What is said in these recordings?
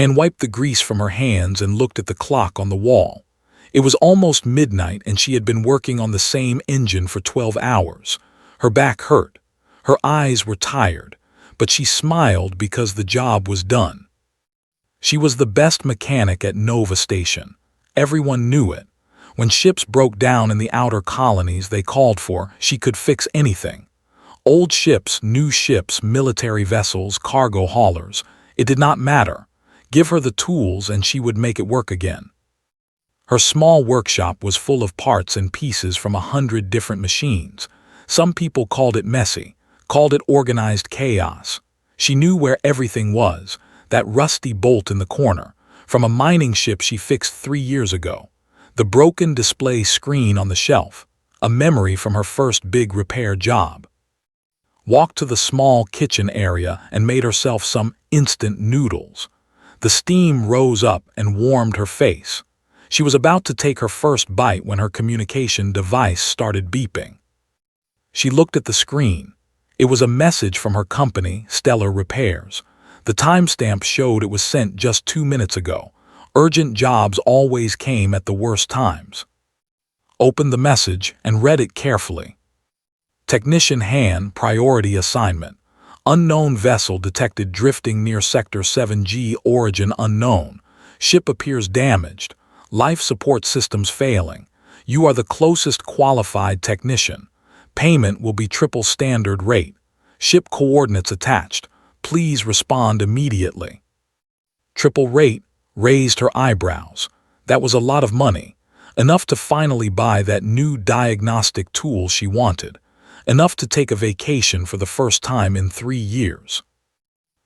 Han wiped the grease from her hands and looked at the clock on the wall. It was almost midnight and she had been working on the same engine for 12 hours. Her back hurt. Her eyes were tired, but she smiled because the job was done. She was the best mechanic at Nova Station. Everyone knew it. When ships broke down in the outer colonies they called for, she could fix anything. Old ships, new ships, military vessels, cargo haulers. It did not matter. Give her the tools and she would make it work again. Her small workshop was full of parts and pieces from 100 different machines. Some people called it messy, called it organized chaos. She knew where everything was, that rusty bolt in the corner, from a mining ship she fixed 3 years ago. The broken display screen on the shelf, a memory from her first big repair job. Walked to the small kitchen area and made herself some instant noodles. The steam rose up and warmed her face. She was about to take her first bite when her communication device started beeping. She looked at the screen. It was a message from her company, Stellar Repairs. The timestamp showed it was sent just 2 minutes ago. Urgent jobs always came at the worst times. Opened the message and read it carefully. Technician Han, priority assignment. Unknown vessel detected drifting near Sector 7G, origin unknown. Ship appears damaged. Life support systems failing. You are the closest qualified technician. Payment will be triple standard rate. Ship coordinates attached. Please respond immediately. Triple rate raised her eyebrows. That was a lot of money. Enough to finally buy that new diagnostic tool she wanted. Enough to take a vacation for the first time in 3 years.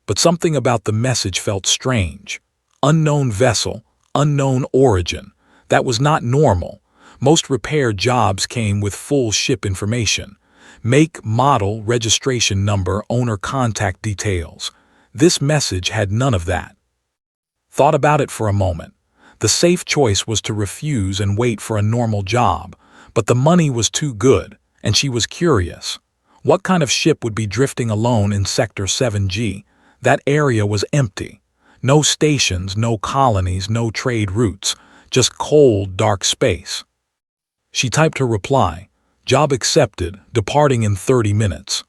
But something about the message felt strange. Unknown vessel, unknown origin. That was not normal. Most repair jobs came with full ship information. Make, model, registration number, owner contact details. This message had none of that. Thought about it for a moment. The safe choice was to refuse and wait for a normal job, but the money was too good, and she was curious. What kind of ship would be drifting alone in Sector 7G? That area was empty. No stations, no colonies, no trade routes, just cold, dark space. She typed her reply. Job accepted, departing in 30 minutes.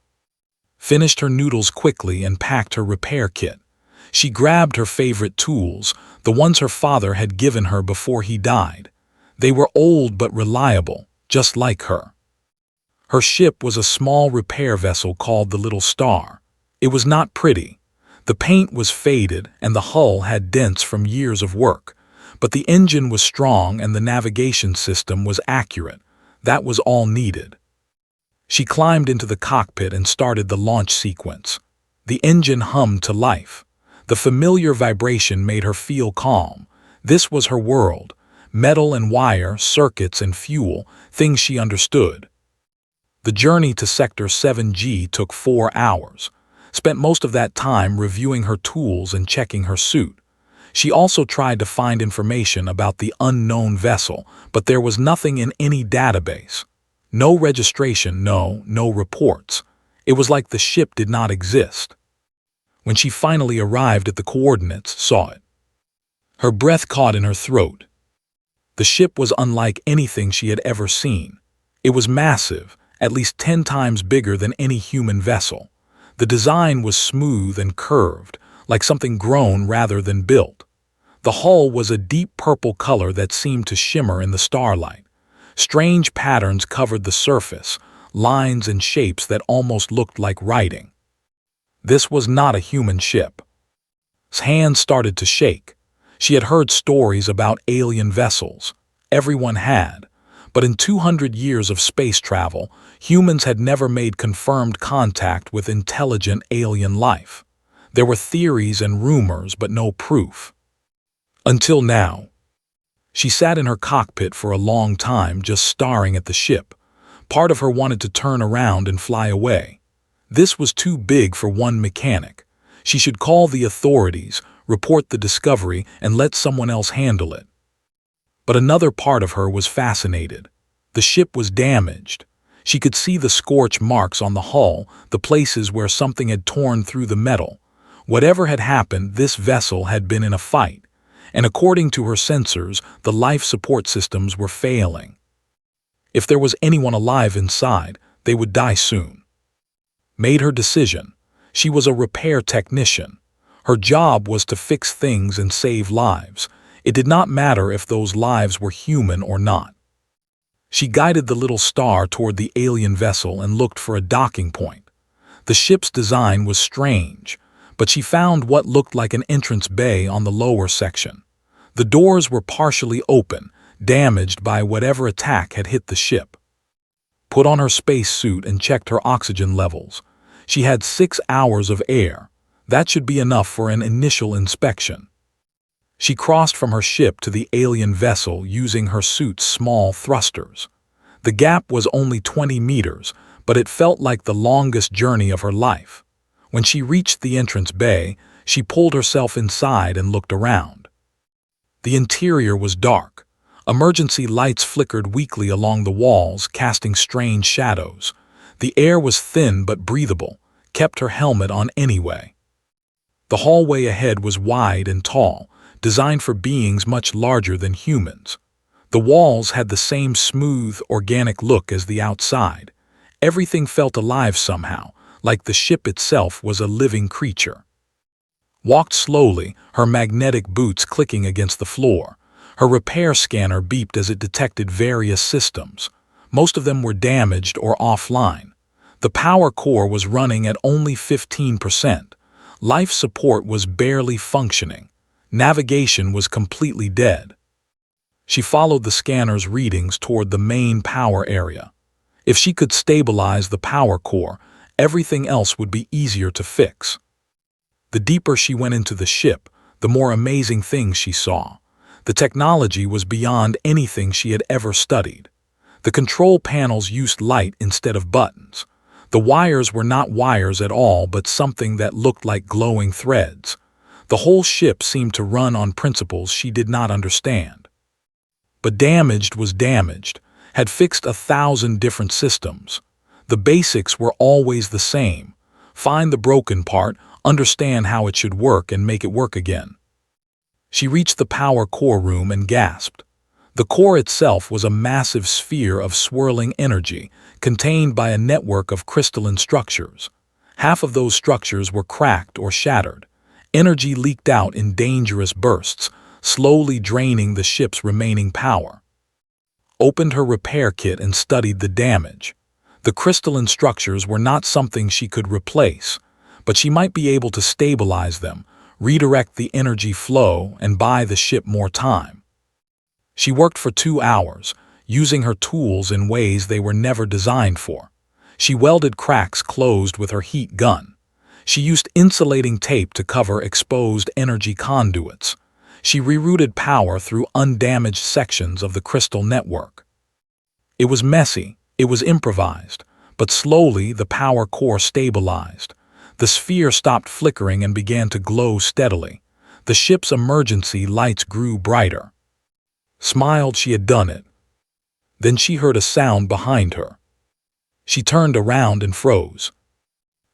Finished her noodles quickly and packed her repair kit. She grabbed her favorite tools, the ones her father had given her before he died. They were old but reliable, just like her. Her ship was a small repair vessel called the Little Star. It was not pretty. The paint was faded and the hull had dents from years of work. But the engine was strong and the navigation system was accurate. That was all needed. She climbed into the cockpit and started the launch sequence. The engine hummed to life. The familiar vibration made her feel calm. This was her world. Metal and wire, circuits and fuel, things she understood. The journey to Sector 7G took 4 hours. Spent most of that time reviewing her tools and checking her suit. She also tried to find information about the unknown vessel, but there was nothing in any database. No registration, no reports. It was like the ship did not exist. When she finally arrived at the coordinates, saw it. Her breath caught in her throat. The ship was unlike anything she had ever seen. It was massive, at least 10 times bigger than any human vessel. The design was smooth and curved, like something grown rather than built. The hull was a deep purple color that seemed to shimmer in the starlight. Strange patterns covered the surface, lines and shapes that almost looked like writing. This was not a human ship. His hands started to shake. She had heard stories about alien vessels. Everyone had. But in 200 years of space travel, humans had never made confirmed contact with intelligent alien life. There were theories and rumors, but no proof. Until now. She sat in her cockpit for a long time just staring at the ship. Part of her wanted to turn around and fly away. This was too big for one mechanic. She should call the authorities, report the discovery, and let someone else handle it. But another part of her was fascinated. The ship was damaged. She could see the scorch marks on the hull, the places where something had torn through the metal. Whatever had happened, this vessel had been in a fight, and according to her sensors, the life support systems were failing. If there was anyone alive inside, they would die soon. Made her decision. She was a repair technician. Her job was to fix things and save lives. It did not matter if those lives were human or not. She guided the little star toward the alien vessel and looked for a docking point. The ship's design was strange, but she found what looked like an entrance bay on the lower section. The doors were partially open, damaged by whatever attack had hit the ship. Put on her space suit and checked her oxygen levels. She had 6 hours of air. That should be enough for an initial inspection. She crossed from her ship to the alien vessel using her suit's small thrusters. The gap was only 20 meters, but it felt like the longest journey of her life. When she reached the entrance bay, she pulled herself inside and looked around. The interior was dark. Emergency lights flickered weakly along the walls, casting strange shadows. The air was thin but breathable, kept her helmet on anyway. The hallway ahead was wide and tall, designed for beings much larger than humans. The walls had the same smooth, organic look as the outside. Everything felt alive somehow, like the ship itself was a living creature. Walked slowly, her magnetic boots clicking against the floor. Her repair scanner beeped as it detected various systems. Most of them were damaged or offline. The power core was running at only 15%. Life support was barely functioning. Navigation was completely dead. She followed the scanner's readings toward the main power area. If she could stabilize the power core, everything else would be easier to fix. The deeper she went into the ship, the more amazing things she saw. The technology was beyond anything she had ever studied. The control panels used light instead of buttons. The wires were not wires at all, but something that looked like glowing threads. The whole ship seemed to run on principles she did not understand. But damaged was damaged, had fixed 1,000 different systems. The basics were always the same. Find the broken part, understand how it should work, and make it work again. She reached the power core room and gasped. The core itself was a massive sphere of swirling energy, contained by a network of crystalline structures. Half of those structures were cracked or shattered. Energy leaked out in dangerous bursts, slowly draining the ship's remaining power. Opened her repair kit and studied the damage. The crystalline structures were not something she could replace, but she might be able to stabilize them, redirect the energy flow, and buy the ship more time. She worked for 2 hours, using her tools in ways they were never designed for. She welded cracks closed with her heat gun. She used insulating tape to cover exposed energy conduits. She rerouted power through undamaged sections of the crystal network. It was messy, it was improvised, but slowly the power core stabilized. The sphere stopped flickering and began to glow steadily. The ship's emergency lights grew brighter. Smiled she had done it. Then she heard a sound behind her. She turned around and froze.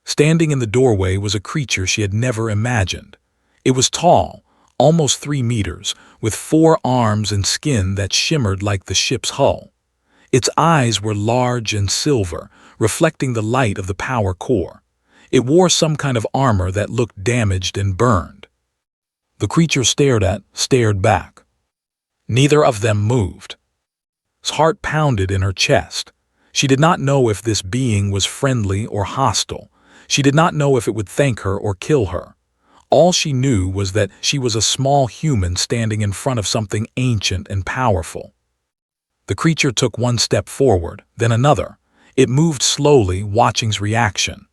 Standing in the doorway was a creature she had never imagined. It was tall, almost 3 meters, with 4 arms and skin that shimmered like the ship's hull. Its eyes were large and silver, reflecting the light of the power core. It wore some kind of armor that looked damaged and burned. The creature stared back. Neither of them moved. His heart pounded in her chest. She did not know if this being was friendly or hostile. She did not know if it would thank her or kill her. All she knew was that she was a small human standing in front of something ancient and powerful. The creature took 1 step forward, then another. It moved slowly, watching his reaction.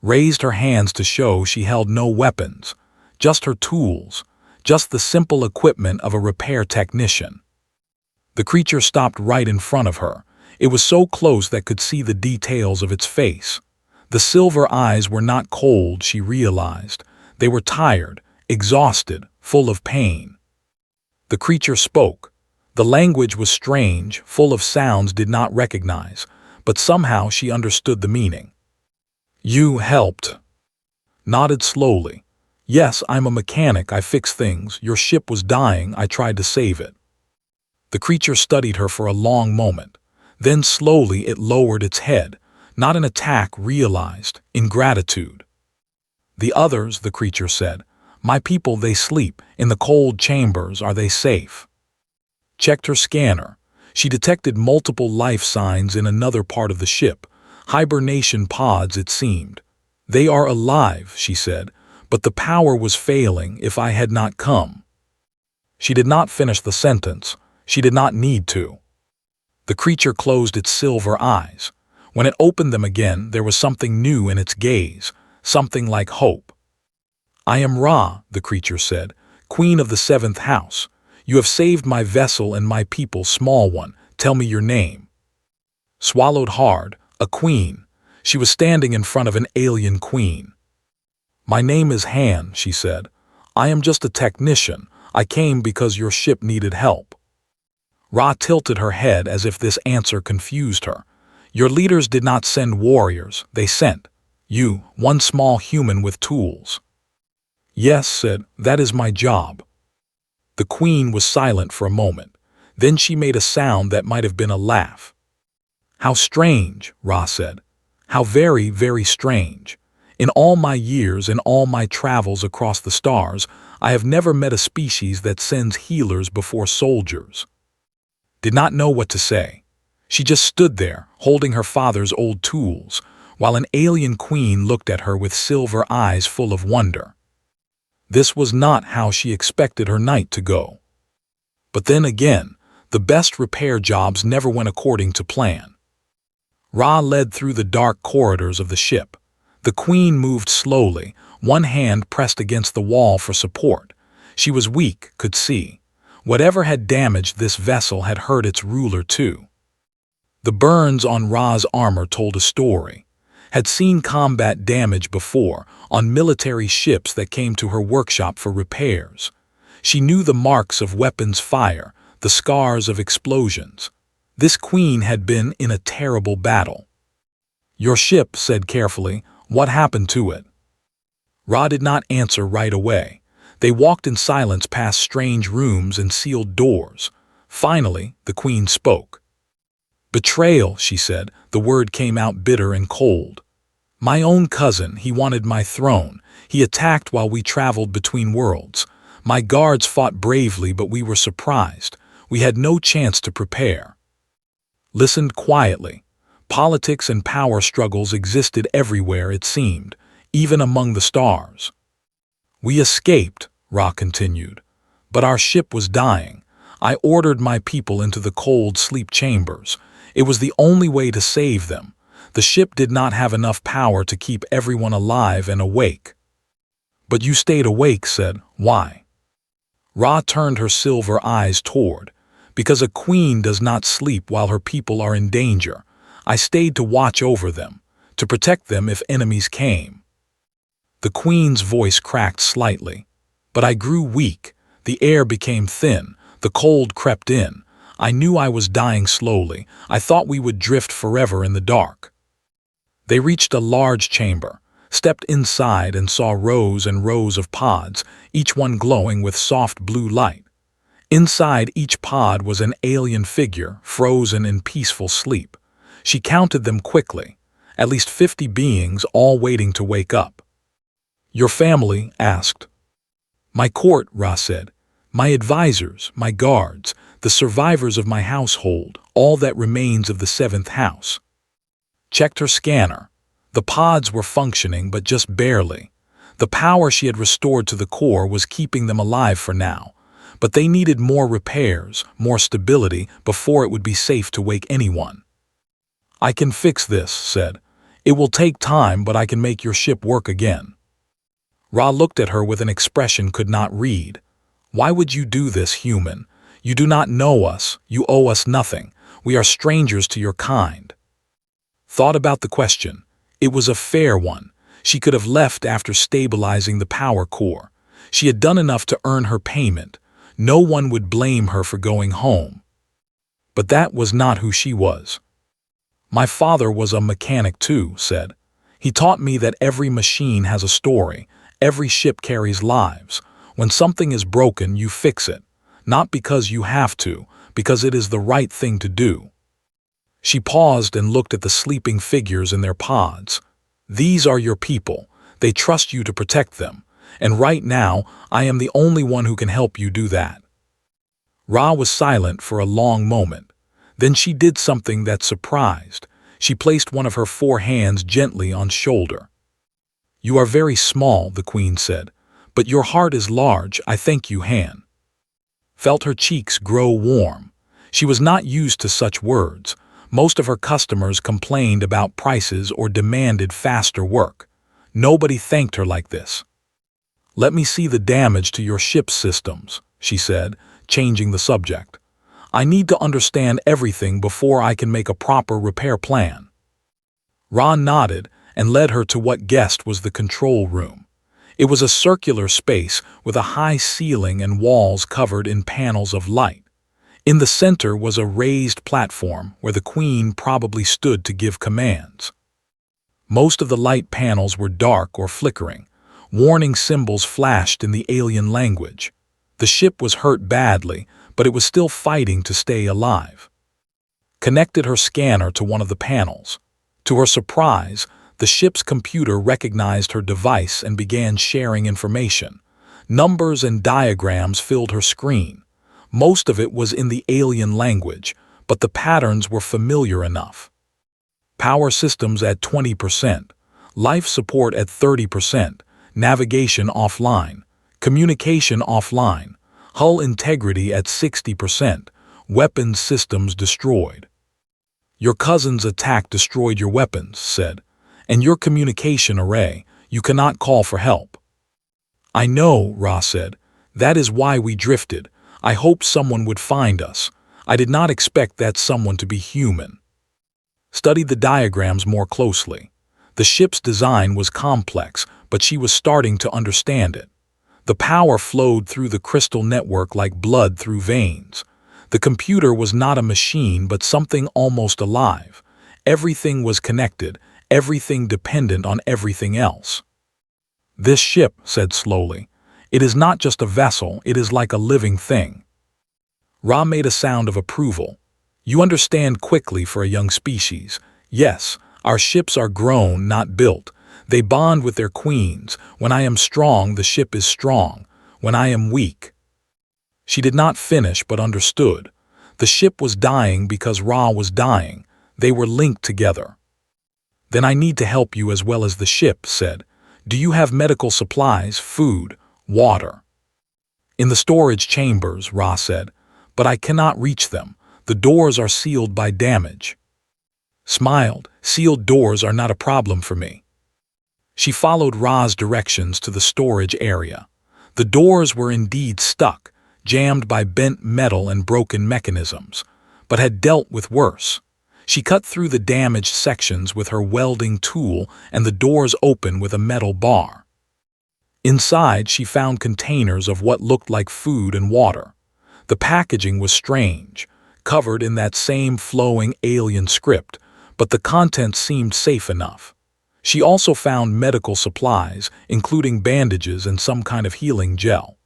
Raised her hands to show she held no weapons, just her tools, just the simple equipment of a repair technician. The creature stopped right in front of her. It was so close that could see the details of its face. The silver eyes were not cold, she realized. They were tired, exhausted, full of pain. The creature spoke. The language was strange, full of sounds did not recognize, but somehow she understood the meaning. "You helped." nodded slowly. Yes, I'm a mechanic, I fix things. Your ship was dying, I tried to save it. The creature studied her for a long moment. Then slowly it lowered its head, not in attack, realized, in gratitude. The others, the creature said, my people, they sleep, in the cold chambers, are they safe? Checked her scanner. She detected multiple life signs in another part of the ship, hibernation pods it seemed. They are alive, she said, but the power was failing if I had not come. She did not finish the sentence. She did not need to. The creature closed its silver eyes. When it opened them again, there was something new in its gaze, something like hope. I am Ra, the creature said, queen of the seventh house. You have saved my vessel and my people, small one. Tell me your name. Swallowed hard, a queen. She was standing in front of an alien queen. My name is Han, she said. I am just a technician. I came because your ship needed help. Ra tilted her head as if this answer confused her. Your leaders did not send warriors, they sent you, one small human with tools. Yes, said, that is my job. The queen was silent for a moment. Then she made a sound that might have been a laugh. How strange, Ra said. How very, very strange. In all my years and all my travels across the stars, I have never met a species that sends healers before soldiers. Did not know what to say. She just stood there, holding her father's old tools, while an alien queen looked at her with silver eyes full of wonder. This was not how she expected her night to go. But then again, the best repair jobs never went according to plan. Ra led through the dark corridors of the ship. The queen moved slowly, one hand pressed against the wall for support. She was weak, could see. Whatever had damaged this vessel had hurt its ruler too. The burns on Ra's armor told a story. Had seen combat damage before, on military ships that came to her workshop for repairs. She knew the marks of weapons fire, the scars of explosions. This queen had been in a terrible battle. Your ship, said carefully, what happened to it? Ra did not answer right away. They walked in silence past strange rooms and sealed doors. Finally, the queen spoke. Betrayal, she said. The word came out bitter and cold. My own cousin, he wanted my throne. He attacked while we traveled between worlds. My guards fought bravely, but we were surprised. We had no chance to prepare. Listened quietly. Politics and power struggles existed everywhere, it seemed, even among the stars. We escaped, Ra continued, but our ship was dying. I ordered my people into the cold sleep chambers. It was the only way to save them. The ship did not have enough power to keep everyone alive and awake. But you stayed awake, said, why? Ra turned her silver eyes toward. Because a queen does not sleep while her people are in danger. I stayed to watch over them, to protect them if enemies came. The queen's voice cracked slightly. But I grew weak. The air became thin. The cold crept in. I knew I was dying slowly. I thought we would drift forever in the dark. They reached a large chamber, stepped inside and saw rows and rows of pods, each one glowing with soft blue light. Inside each pod was an alien figure, frozen in peaceful sleep. She counted them quickly, at least 50 beings, all waiting to wake up. Your family? Asked. My court, Ra said. My advisors, my guards, the survivors of my household, all that remains of the seventh house. Checked her scanner. The pods were functioning, but just barely. The power she had restored to the core was keeping them alive for now. But they needed more repairs, more stability, before it would be safe to wake anyone. I can fix this, said. It will take time, but I can make your ship work again. Ra looked at her with an expression could not read. Why would you do this, human? You do not know us. You owe us nothing. We are strangers to your kind. Thought about the question. It was a fair one. She could have left after stabilizing the power core. She had done enough to earn her payment. No one would blame her for going home. But that was not who she was. My father was a mechanic too, said. He taught me that every machine has a story, every ship carries lives. When something is broken, you fix it. Not because you have to, because it is the right thing to do. She paused and looked at the sleeping figures in their pods. These are your people. They trust you to protect them. And right now, I am the only one who can help you do that. Ra was silent for a long moment. Then she did something that surprised. She placed one of her 4 hands gently on shoulder. You are very small, the queen said, but your heart is large, I thank you, Han. Felt her cheeks grow warm. She was not used to such words. Most of her customers complained about prices or demanded faster work. Nobody thanked her like this. Let me see the damage to your ship's systems, she said, changing the subject. I need to understand everything before I can make a proper repair plan. Ra nodded and led her to what guessed was the control room. It was a circular space with a high ceiling and walls covered in panels of light. In the center was a raised platform where the queen probably stood to give commands. Most of the light panels were dark or flickering. Warning symbols flashed in the alien language. The ship was hurt badly, but it was still fighting to stay alive. Connected her scanner to one of the panels. To her surprise, the ship's computer recognized her device and began sharing information. Numbers and diagrams filled her screen. Most of it was in the alien language, but the patterns were familiar enough. Power systems at 20%, life support at 30%, navigation offline, communication offline, hull integrity at 60%, weapons systems destroyed. Your cousin's attack destroyed your weapons, said, and your communication array, you cannot call for help. I know, Ra said. That is why we drifted. I hoped someone would find us. I did not expect that someone to be human. Studied the diagrams more closely. The ship's design was complex, but she was starting to understand it. The power flowed through the crystal network like blood through veins. The computer was not a machine, but something almost alive. Everything was connected, everything dependent on everything else. This ship, said slowly, it is not just a vessel, it is like a living thing. Ra made a sound of approval. You understand quickly for a young species. Yes, our ships are grown, not built. They bond with their queens. When I am strong, the ship is strong. When I am weak. She did not finish, but understood. The ship was dying because Ra was dying. They were linked together. Then I need to help you as well as the ship, said. Do you have medical supplies, food, water? In the storage chambers, Ra said, but I cannot reach them. The doors are sealed by damage. Smiled. Sealed doors are not a problem for me. She followed Ra's directions to the storage area. The doors were indeed stuck, jammed by bent metal and broken mechanisms, but had dealt with worse. She cut through the damaged sections with her welding tool and the doors open with a metal bar. Inside, she found containers of what looked like food and water. The packaging was strange, covered in that same flowing alien script, but the contents seemed safe enough. She also found medical supplies, including bandages and some kind of healing gel.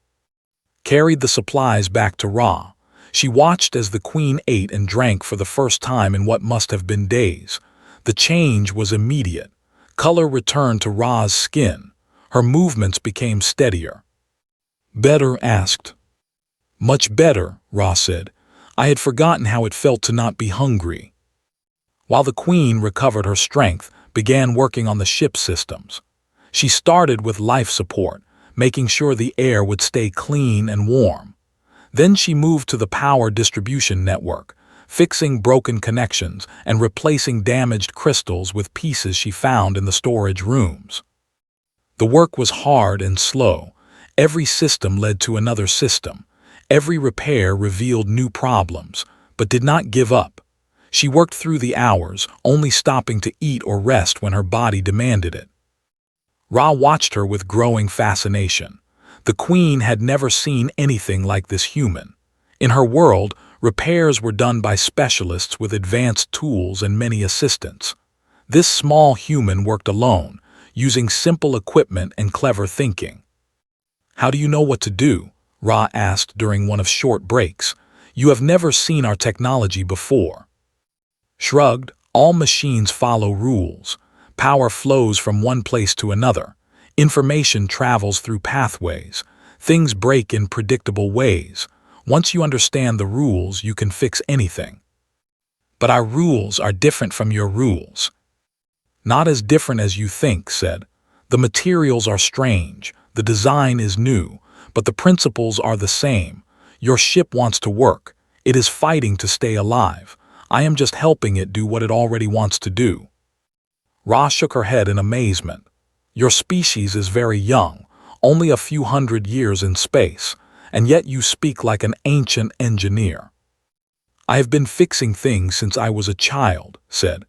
Carried the supplies back to Ra. She watched as the queen ate and drank for the first time in what must have been days. The change was immediate. Color returned to Ra's skin. Her movements became steadier. Better, asked. Much better, Ra said. I had forgotten how it felt to not be hungry. While the queen recovered her strength, began working on the ship systems. She started with life support, making sure the air would stay clean and warm. Then she moved to the power distribution network, fixing broken connections and replacing damaged crystals with pieces she found in the storage rooms. The work was hard and slow. Every system led to another system. Every repair revealed new problems, but did not give up. She worked through the hours, only stopping to eat or rest when her body demanded it. Ra watched her with growing fascination. The queen had never seen anything like this human. In her world, repairs were done by specialists with advanced tools and many assistants. This small human worked alone, using simple equipment and clever thinking. "How do you know what to do?" Ra asked during one of short breaks. "You have never seen our technology before." Shrugged, "All machines follow rules. Power flows from one place to another. Information travels through pathways. Things break in predictable ways. Once you understand the rules, you can fix anything." "But our rules are different from your rules." "Not as different as you think," said. "The materials are strange, the design is new, but the principles are the same. Your ship wants to work. It is fighting to stay alive. I am just helping it do what it already wants to do." Ra shook her head in amazement. "Your species is very young, only a few hundred years in space, and yet you speak like an ancient engineer." "I have been fixing things since I was a child," said.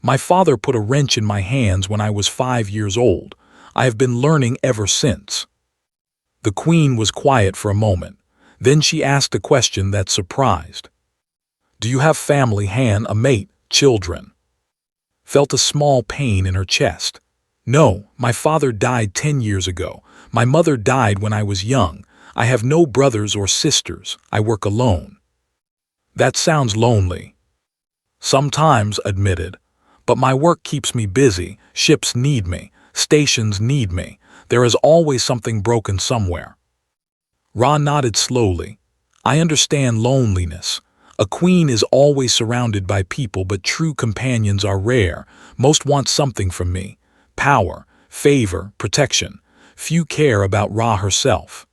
"My father put a wrench in my hands when I was 5 years old. I have been learning ever since." The Queen was quiet for a moment. Then she asked a question that surprised. "Do you have family, Han, a mate, children?" Felt a small pain in her chest. "No, my father died 10 years ago. My mother died when I was young. I have no brothers or sisters. I work alone." "That sounds lonely." "Sometimes," admitted. "But my work keeps me busy. Ships need me. Stations need me. There is always something broken somewhere." Ra nodded slowly. "I understand loneliness. A queen is always surrounded by people, but true companions are rare. Most want something from me. Power, favor, protection. Few care about Ra herself."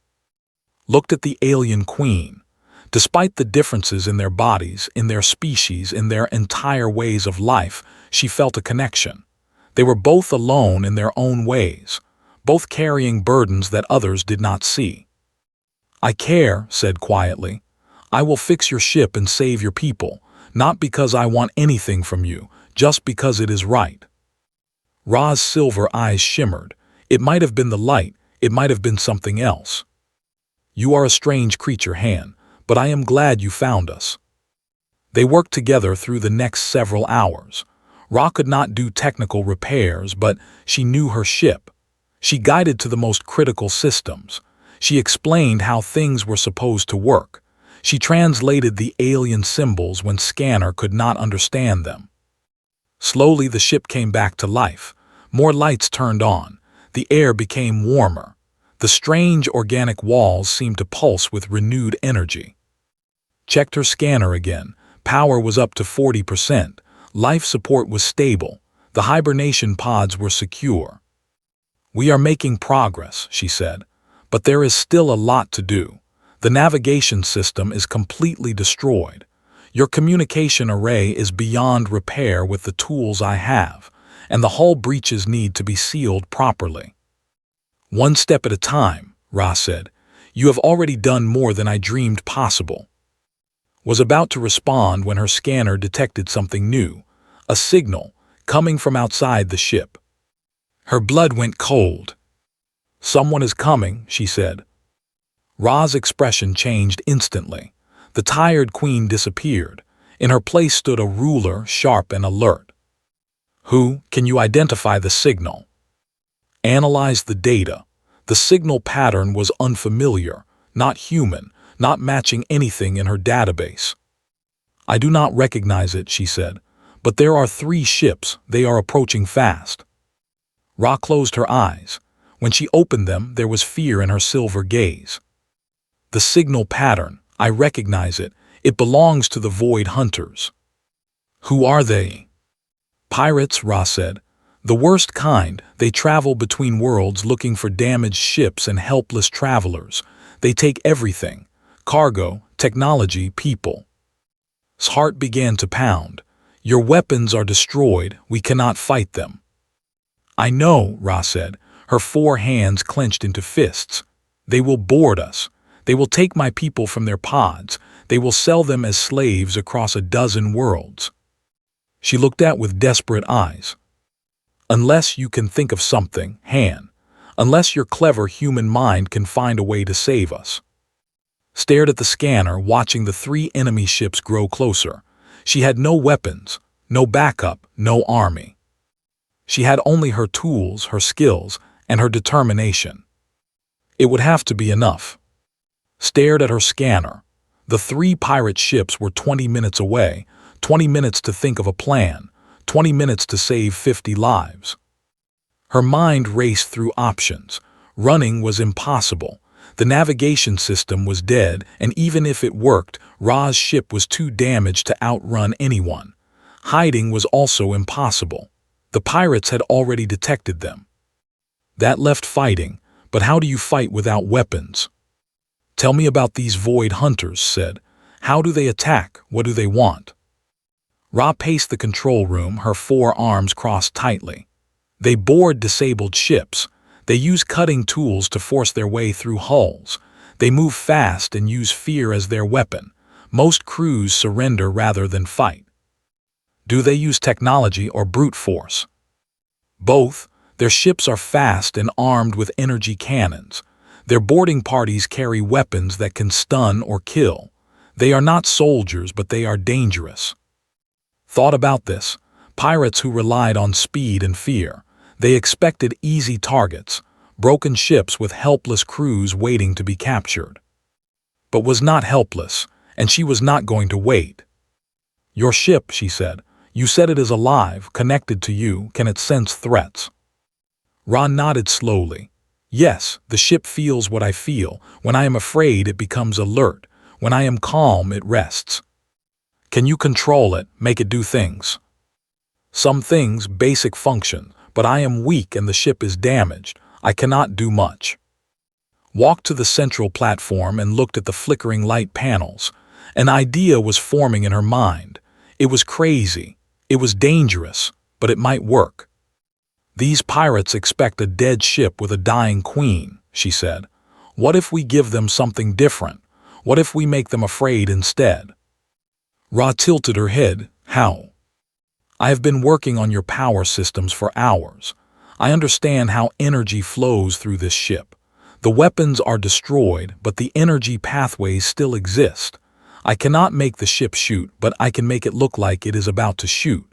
Looked at the alien queen. Despite the differences in their bodies, in their species, in their entire ways of life, she felt a connection. They were both alone in their own ways, both carrying burdens that others did not see. "I care," said quietly. "I will fix your ship and save your people, not because I want anything from you, just because it is right." Ra's silver eyes shimmered. It might have been the light, it might have been something else. "You are a strange creature, Han, but I am glad you found us." They worked together through the next several hours. Ra could not do technical repairs, but she knew her ship. She guided to the most critical systems. She explained how things were supposed to work. She translated the alien symbols when Scanner could not understand them. Slowly the ship came back to life. More lights turned on. The air became warmer. The strange organic walls seemed to pulse with renewed energy. Checked her scanner again. Power was up to 40%. Life support was stable. The hibernation pods were secure. "We are making progress," she said, "but there is still a lot to do. The navigation system is completely destroyed. Your communication array is beyond repair with the tools I have, and the hull breaches need to be sealed properly." "One step at a time," Ra said. "You have already done more than I dreamed possible." Was about to respond when her scanner detected something new, a signal coming from outside the ship. Her blood went cold. "Someone is coming," she said. Ra's expression changed instantly. The tired queen disappeared. In her place stood a ruler, sharp and alert. "Who? Can you identify the signal?" Analyzed the data. The signal pattern was unfamiliar, not human, not matching anything in her database. "I do not recognize it," she said. "But there are 3 ships. They are approaching fast." Ra closed her eyes. When she opened them, there was fear in her silver gaze. "The signal pattern. I recognize it. It belongs to the Void Hunters." "Who are they?" "Pirates," Ra said. "The worst kind. They travel between worlds looking for damaged ships and helpless travelers. They take everything: cargo, technology, people." His heart began to pound. "Your weapons are destroyed. We cannot fight them." "I know," Ra said, her 4 hands clenched into fists. "They will board us. They will take my people from their pods. They will sell them as slaves across a dozen worlds." She looked at with desperate eyes. "Unless you can think of something, Han. Unless your clever human mind can find a way to save us." Stared at the scanner, watching the 3 enemy ships grow closer. She had no weapons, no backup, no army. She had only her tools, her skills, and her determination. It would have to be enough. Stared at her scanner. The 3 pirate ships were 20 minutes away, 20 minutes to think of a plan, 20 minutes to save 50 lives. Her mind raced through options. Running was impossible. The navigation system was dead, and even if it worked, Ra's ship was too damaged to outrun anyone. Hiding was also impossible. The pirates had already detected them. That left fighting, but how do you fight without weapons? Tell me about these void hunters, said. How do they attack? What do they want? Ra paced the control room, her 4 arms crossed tightly. They board disabled ships. They use cutting tools to force their way through hulls. They move fast and use fear as their weapon. Most crews surrender rather than fight. Do they use technology or brute force? Both. Their ships are fast and armed with energy cannons. Their boarding parties carry weapons that can stun or kill. They are not soldiers, but they are dangerous. Thought about this. Pirates who relied on speed and fear. They expected easy targets, broken ships with helpless crews waiting to be captured. But was not helpless, and she was not going to wait. Your ship, she said. You said it is alive, connected to you. Can it sense threats? Ra nodded slowly. Yes, the ship feels what I feel. When I am afraid, it becomes alert. When I am calm, it rests. Can you control it, make it do things? Some things, basic function, but I am weak and the ship is damaged. I cannot do much. Walked to the central platform and looked at the flickering light panels. An idea was forming in her mind. It was crazy. It was dangerous, but it might work. These pirates expect a dead ship with a dying queen, she said. What if we give them something different? What if we make them afraid instead? Ra tilted her head. How? I have been working on your power systems for hours. I understand how energy flows through this ship. The weapons are destroyed, but the energy pathways still exist. I cannot make the ship shoot, but I can make it look like it is about to shoot.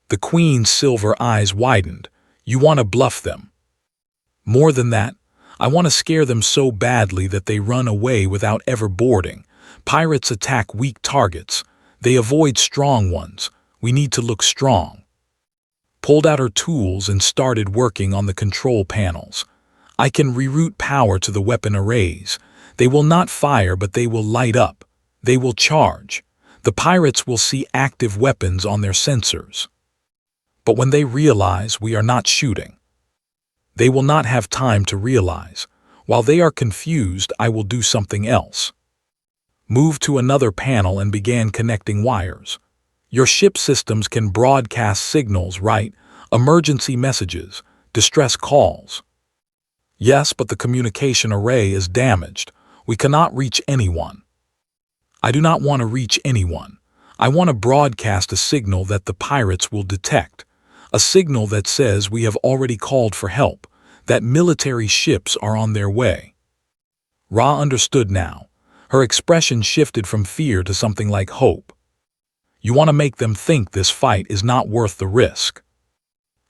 The Queen's silver eyes widened. You want to bluff them. More than that, I want to scare them so badly that they run away without ever boarding. Pirates attack weak targets. They avoid strong ones. We need to look strong. Pulled out her tools and started working on the control panels. I can reroute power to the weapon arrays. They will not fire, but they will light up. They will charge. The pirates will see active weapons on their sensors. But when they realize we are not shooting, they will not have time to realize. While they are confused, I will do something else. Moved to another panel and began connecting wires. Your ship systems can broadcast signals, right? Emergency messages, distress calls. Yes, but the communication array is damaged. We cannot reach anyone. I do not want to reach anyone. I want to broadcast a signal that the pirates will detect. A signal that says we have already called for help, that military ships are on their way. Ra understood now. Her expression shifted from fear to something like hope. You want to make them think this fight is not worth the risk.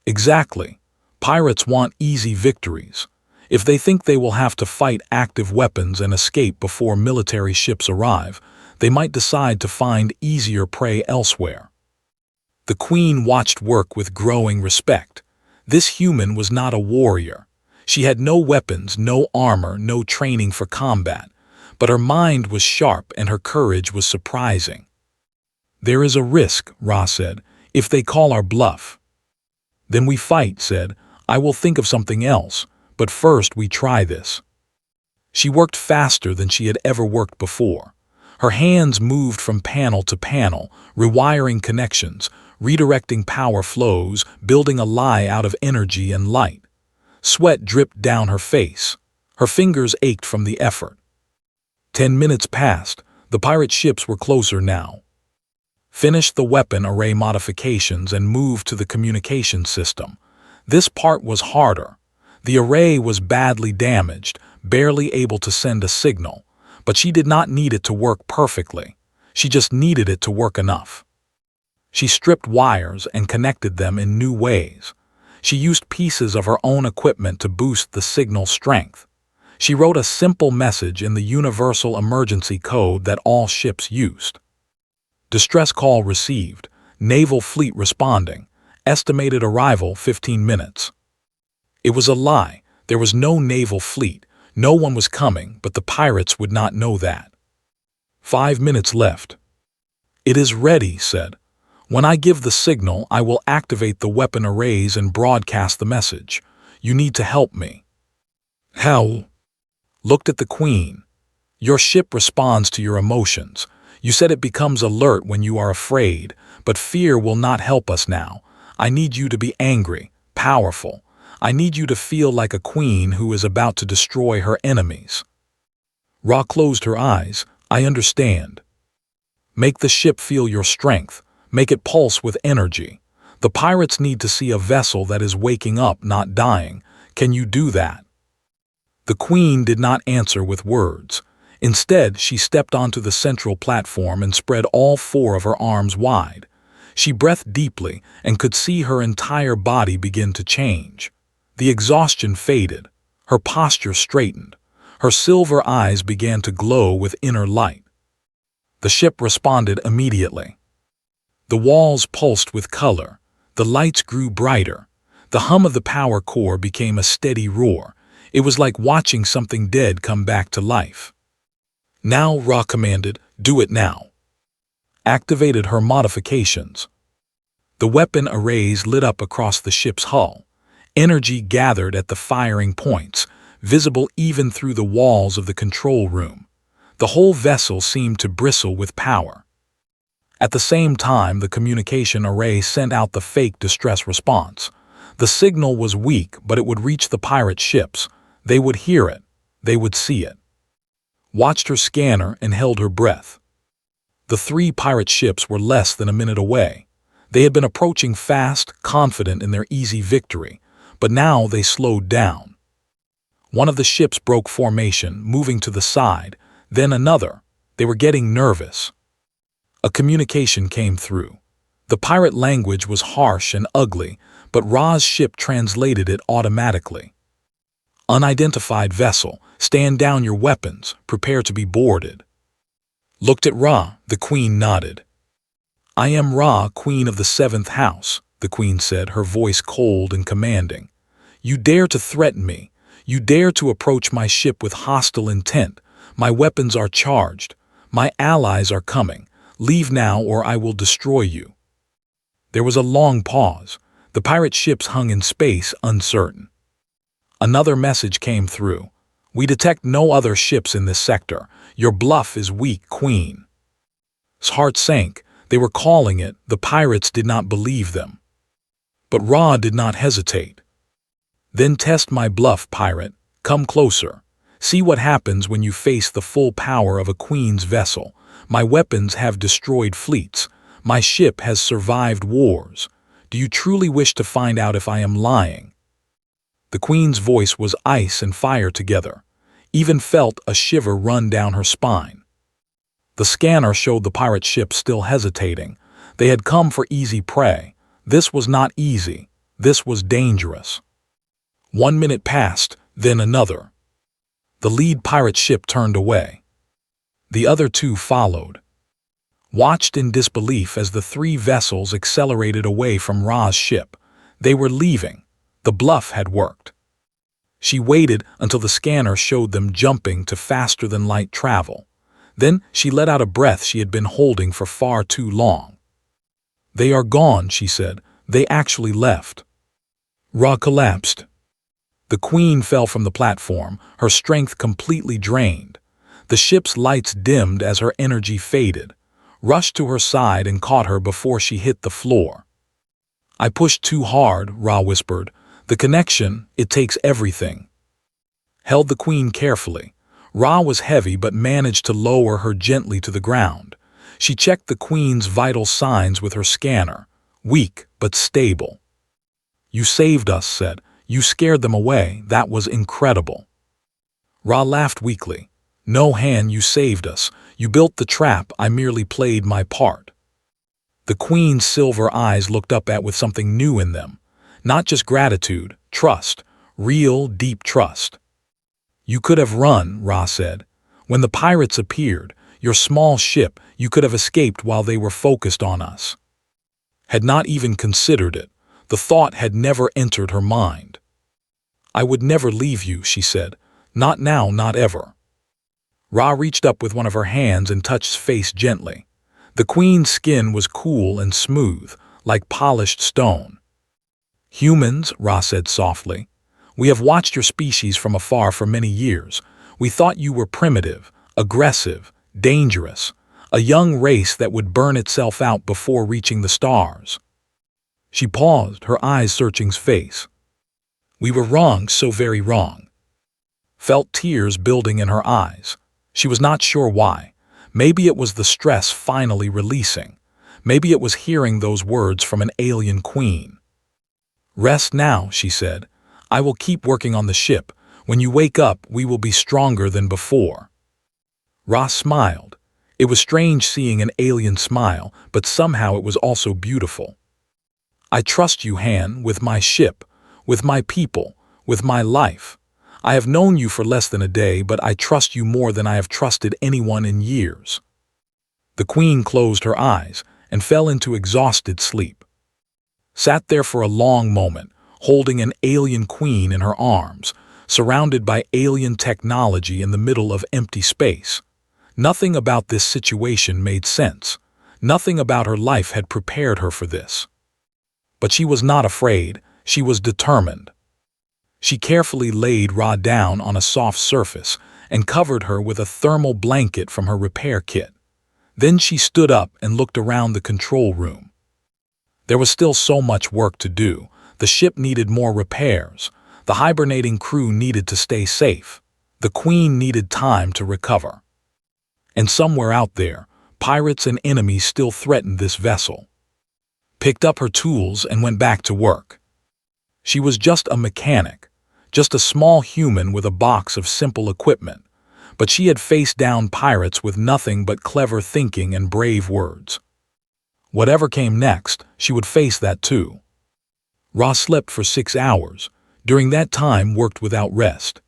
Exactly. Pirates want easy victories. If they think they will have to fight active weapons and escape before military ships arrive, they might decide to find easier prey elsewhere. The Queen watched work with growing respect. This human was not a warrior. She had no weapons, no armor, no training for combat, but her mind was sharp and her courage was surprising. There is a risk, Ra said, if they call our bluff. Then we fight, said. I will think of something else, but first we try this. She worked faster than she had ever worked before. Her hands moved from panel to panel, rewiring connections, redirecting power flows, building a lie out of energy and light. Sweat dripped down her face. Her fingers ached from the effort. 10 minutes passed. The pirate ships were closer now. Finished the weapon array modifications and moved to the communication system. This part was harder. The array was badly damaged, barely able to send a signal, but she did not need it to work perfectly. She just needed it to work enough. She stripped wires and connected them in new ways. She used pieces of her own equipment to boost the signal strength. She wrote a simple message in the universal emergency code that all ships used. Distress call received. Naval fleet responding. Estimated arrival 15 minutes. It was a lie. There was no naval fleet. No one was coming, but the pirates would not know that. 5 minutes left. It is ready, said. When I give the signal, I will activate the weapon arrays and broadcast the message. You need to help me. How? Looked at the Queen. Your ship responds to your emotions. You said it becomes alert when you are afraid, but fear will not help us now. I need you to be angry, powerful. I need you to feel like a queen who is about to destroy her enemies. Ra closed her eyes. I understand. Make the ship feel your strength. Make it pulse with energy. The pirates need to see a vessel that is waking up, not dying. Can you do that? The Queen did not answer with words. Instead, she stepped onto the central platform and spread all 4 of her arms wide. She breathed deeply and could see her entire body begin to change. The exhaustion faded. Her posture straightened. Her silver eyes began to glow with inner light. The ship responded immediately. The walls pulsed with color. The lights grew brighter. The hum of the power core became a steady roar. It was like watching something dead come back to life. Now, Ra commanded, do it now. Activated her modifications. The weapon arrays lit up across the ship's hull. Energy gathered at the firing points, visible even through the walls of the control room. The whole vessel seemed to bristle with power. At the same time, the communication array sent out the fake distress response. The signal was weak, but it would reach the pirate ships. They would hear it. They would see it. Watched her scanner and held her breath. The 3 pirate ships were less than a minute away. They had been approaching fast, confident in their easy victory, but now they slowed down. One of the ships broke formation, moving to the side, then another. They were getting nervous. A communication came through. The pirate language was harsh and ugly, but Ra's ship translated it automatically. Unidentified vessel, stand down your weapons, prepare to be boarded. Looked at Ra, the Queen nodded. I am Ra, Queen of the 7th house, the Queen said, her voice cold and commanding. You dare to threaten me. You dare to approach my ship with hostile intent. My weapons are charged. My allies are coming. Leave now or I will destroy you. There was a long pause. The pirate ships hung in space, uncertain. Another message came through. We detect no other ships in this sector. Your bluff is weak, Queen. His heart sank. They were calling it. The pirates did not believe them. But Ra did not hesitate. Then test my bluff, pirate. Come closer. See what happens when you face the full power of a queen's vessel. My weapons have destroyed fleets. My ship has survived wars. Do you truly wish to find out if I am lying? The Queen's voice was ice and fire together. Even felt a shiver run down her spine. The scanner showed the pirate ship still hesitating. They had come for easy prey. This was not easy. This was dangerous. 1 minute passed, then another. The lead pirate ship turned away. The other 2 followed. Watched in disbelief as the 3 vessels accelerated away from Ra's ship. They were leaving. The bluff had worked. She waited until the scanner showed them jumping to faster-than-light travel. Then she let out a breath she had been holding for far too long. They are gone, she said. They actually left. Ra collapsed. The Queen fell from the platform, her strength completely drained. The ship's lights dimmed as her energy faded. Rushed to her side and caught her before she hit the floor. I pushed too hard, Ra whispered. The connection, it takes everything. Held the Queen carefully. Ra was heavy but managed to lower her gently to the ground. She checked the Queen's vital signs with her scanner. Weak but stable. You saved us, said. You scared them away. That was incredible. Ra laughed weakly. No, Han, you saved us. You built the trap. I merely played my part. The Queen's silver eyes looked up with something new in them. Not just gratitude, trust, real, deep trust. You could have run, Ra said. When the pirates appeared, your small ship, you could have escaped while they were focused on us. Had not even considered it. The thought had never entered her mind. I would never leave you, she said. Not now, not ever. Ra reached up with one of her hands and touched his face gently. The queen's skin was cool and smooth, like polished stone. Humans, Ra said softly, we have watched your species from afar for many years. We thought you were primitive, aggressive, dangerous, a young race that would burn itself out before reaching the stars. She paused, her eyes searching his face. We were wrong, so very wrong. Felt tears building in her eyes. She was not sure why. Maybe it was the stress finally releasing. Maybe it was hearing those words from an alien queen. Rest now, she said. I will keep working on the ship. When you wake up, we will be stronger than before. Ra smiled. It was strange seeing an alien smile, but somehow it was also beautiful. I trust you, Han, with my ship, with my people, with my life. I have known you for less than a day, but I trust you more than I have trusted anyone in years. The queen closed her eyes and fell into exhausted sleep. Sat there for a long moment, holding an alien queen in her arms, surrounded by alien technology in the middle of empty space. Nothing about this situation made sense. Nothing about her life had prepared her for this. But she was not afraid. She was determined. She carefully laid Ra down on a soft surface and covered her with a thermal blanket from her repair kit. Then she stood up and looked around the control room. There was still so much work to do. The ship needed more repairs. The hibernating crew needed to stay safe. The queen needed time to recover. And somewhere out there, pirates and enemies still threatened this vessel. Picked up her tools and went back to work. She was just a mechanic, just a small human with a box of simple equipment, but she had faced down pirates with nothing but clever thinking and brave words. Whatever came next, she would face that too. Ra slept for 6 hours. During that time, worked without rest.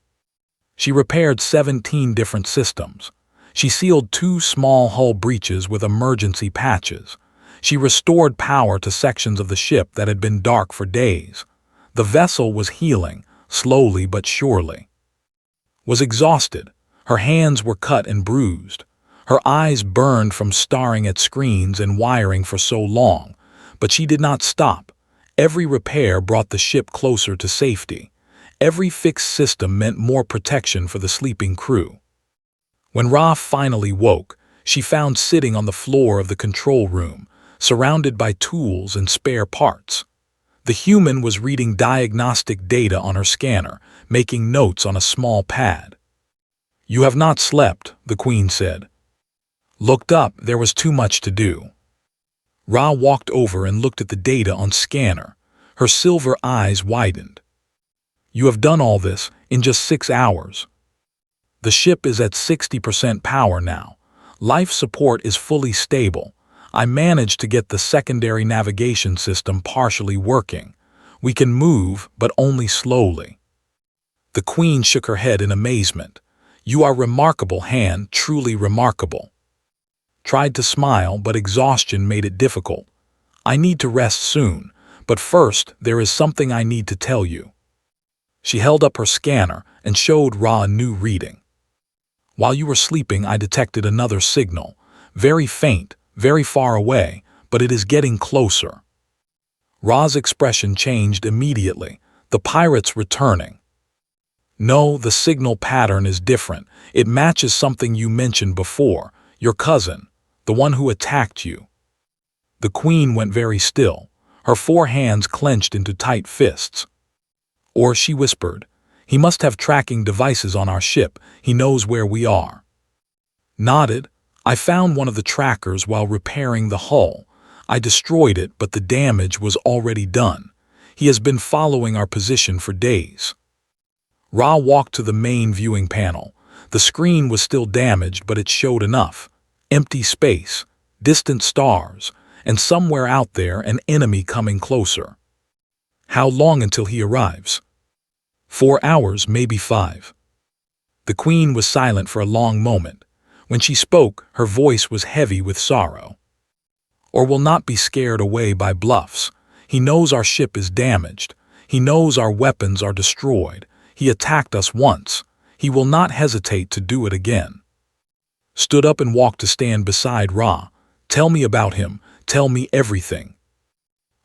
She repaired 17 different systems. She sealed 2 small hull breaches with emergency patches. She restored power to sections of the ship that had been dark for days. The vessel was healing, slowly but surely. Was exhausted. Her hands were cut and bruised. Her eyes burned from staring at screens and wiring for so long, but she did not stop. Every repair brought the ship closer to safety. Every fixed system meant more protection for the sleeping crew. When Ra finally woke, she found sitting on the floor of the control room, surrounded by tools and spare parts. The human was reading diagnostic data on her scanner, making notes on a small pad. You have not slept, the queen said. Looked up, there was too much to do. Ra walked over and looked at the data on scanner. Her silver eyes widened. You have done all this in just 6 hours. The ship is at 60% power now. Life support is fully stable. I managed to get the secondary navigation system partially working. We can move, but only slowly. The queen shook her head in amazement. You are remarkable, Han, truly remarkable. Tried to smile, but exhaustion made it difficult. I need to rest soon, but first there is something I need to tell you. She held up her scanner and showed Ra a new reading. While you were sleeping, I detected another signal. Very faint, very far away, but it is getting closer. Ra's expression changed immediately. The pirates returning. No, the signal pattern is different. It matches something you mentioned before, your cousin, the one who attacked you. The queen went very still, her 4 hands clenched into tight fists. Or, she whispered, he must have tracking devices on our ship. He knows where we are. Nodded. I found one of the trackers while repairing the hull. I destroyed it, but the damage was already done. He has been following our position for days. Ra walked to the main viewing panel. The screen was still damaged, but it showed enough. Empty space, distant stars, and somewhere out there an enemy coming closer. How long until he arrives? 4 hours, maybe 5. The queen was silent for a long moment. When she spoke, her voice was heavy with sorrow. Or will not be scared away by bluffs. He knows our ship is damaged. He knows our weapons are destroyed. He attacked us once. He will not hesitate to do it again. Stood up and walked to stand beside Ra. Tell me about him. Tell me everything.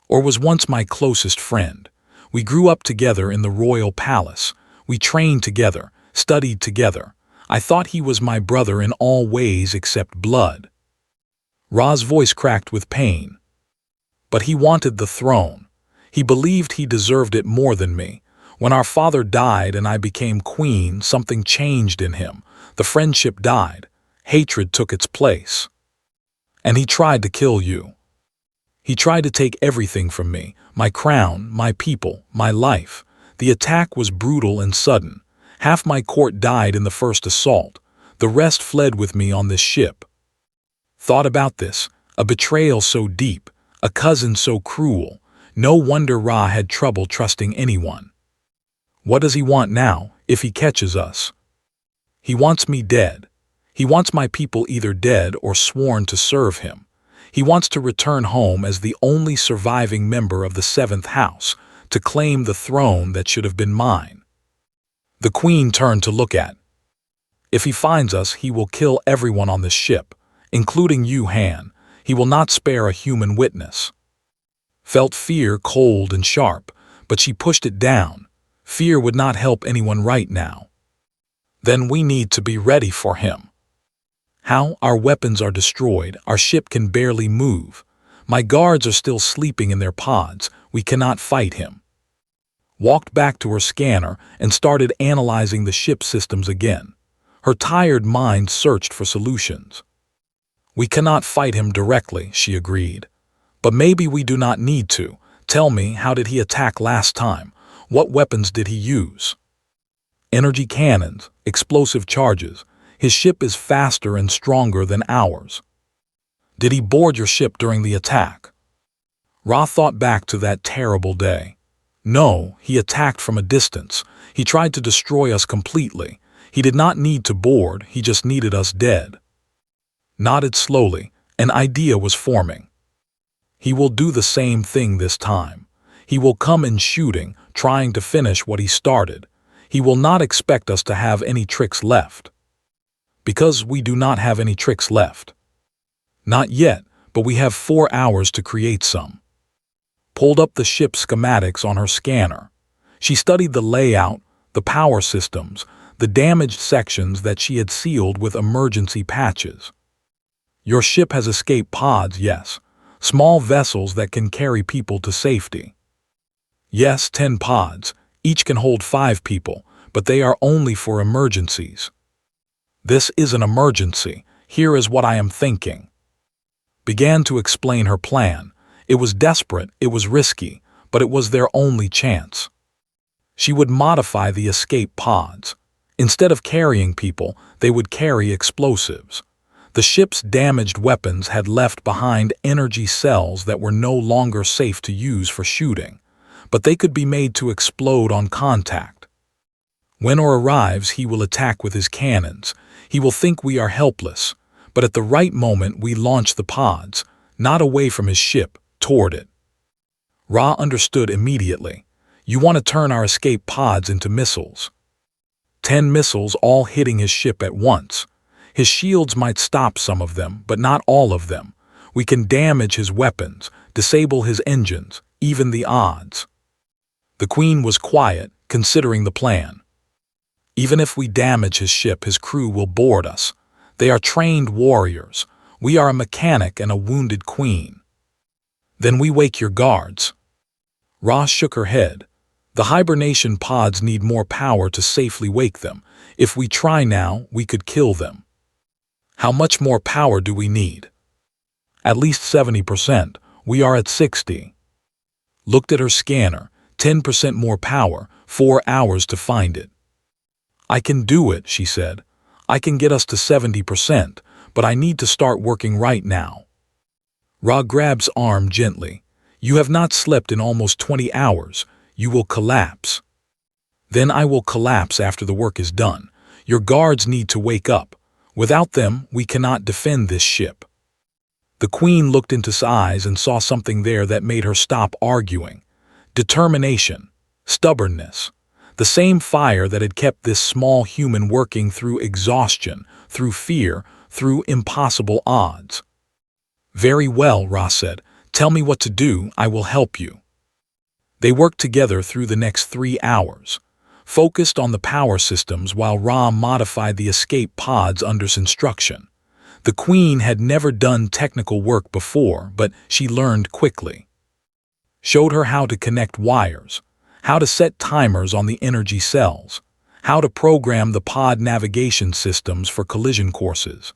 Or was once my closest friend. We grew up together in the royal palace. We trained together, studied together. I thought he was my brother in all ways except blood. Ra's voice cracked with pain. But he wanted the throne. He believed he deserved it more than me. When our father died and I became queen, something changed in him. The friendship died. Hatred took its place. And he tried to kill you. He tried to take everything from me, my crown, my people, my life. The attack was brutal and sudden. Half my court died in the first assault. The rest fled with me on this ship. Thought about this, a betrayal so deep, a cousin so cruel. No wonder Ra had trouble trusting anyone. What does he want now, if he catches us? He wants me dead. He wants my people either dead or sworn to serve him. He wants to return home as the only surviving member of the 7th house, to claim the throne that should have been mine. The queen turned to look at. If he finds us, he will kill everyone on the ship, including you, Han. He will not spare a human witness. Felt fear cold and sharp, but she pushed it down. Fear would not help anyone right now. Then we need to be ready for him. How? Our weapons are destroyed. Our ship can barely move. My guards are still sleeping in their pods. We cannot fight him. Walked back to her scanner and started analyzing the ship systems again. Her tired mind searched for solutions. We cannot fight him directly, she agreed. But maybe we do not need to. Tell me, how did he attack last time? What weapons did he use? Energy cannons, explosive charges. His ship is faster and stronger than ours. Did he board your ship during the attack? Ra thought back to that terrible day. No, he attacked from a distance. He tried to destroy us completely. He did not need to board, he just needed us dead. Nodded slowly. An idea was forming. He will do the same thing this time. He will come in shooting, trying to finish what he started. He will not expect us to have any tricks left. Because we do not have any tricks left. Not yet, but we have 4 hours to create some. Pulled up the ship schematics on her scanner. She studied the layout, the power systems, the damaged sections that she had sealed with emergency patches. Your ship has escape pods, yes. Small vessels that can carry people to safety. Yes, 10 pods. Each can hold 5 people, but they are only for emergencies. This is an emergency. Here is what I am thinking. Began to explain her plan. It was desperate, it was risky, but it was their only chance. She would modify the escape pods. Instead of carrying people, they would carry explosives. The ship's damaged weapons had left behind energy cells that were no longer safe to use for shooting, but they could be made to explode on contact. When Or arrives, he will attack with his cannons. He will think we are helpless, but at the right moment we launch the pods, not away from his ship, toward it. Ra understood immediately. You want to turn our escape pods into missiles. 10 missiles all hitting his ship at once. His shields might stop some of them, but not all of them. We can damage his weapons, disable his engines, even the odds. The queen was quiet, considering the plan. Even if we damage his ship, his crew will board us. They are trained warriors. We are a mechanic and a wounded queen. Then we wake your guards. Ra shook her head. The hibernation pods need more power to safely wake them. If we try now, we could kill them. How much more power do we need? At least 70%. We are at 60. Looked at her scanner. 10% more power, 4 hours to find it. I can do it, she said. I can get us to 70%, but I need to start working right now. Ra grabs arm gently. You have not slept in almost 20 hours. You will collapse. Then I will collapse after the work is done. Your guards need to wake up. Without them, we cannot defend this ship." The Queen looked into his eyes and saw something there that made her stop arguing. Determination, stubbornness, the same fire that had kept this small human working through exhaustion, through fear, through impossible odds. "Very well," Ra said. "Tell me what to do, I will help you." They worked together through the next 3 hours, focused on the power systems while Ra modified the escape pods under his instruction. The Queen had never done technical work before, but she learned quickly. Showed her how to connect wires, how to set timers on the energy cells, how to program the pod navigation systems for collision courses.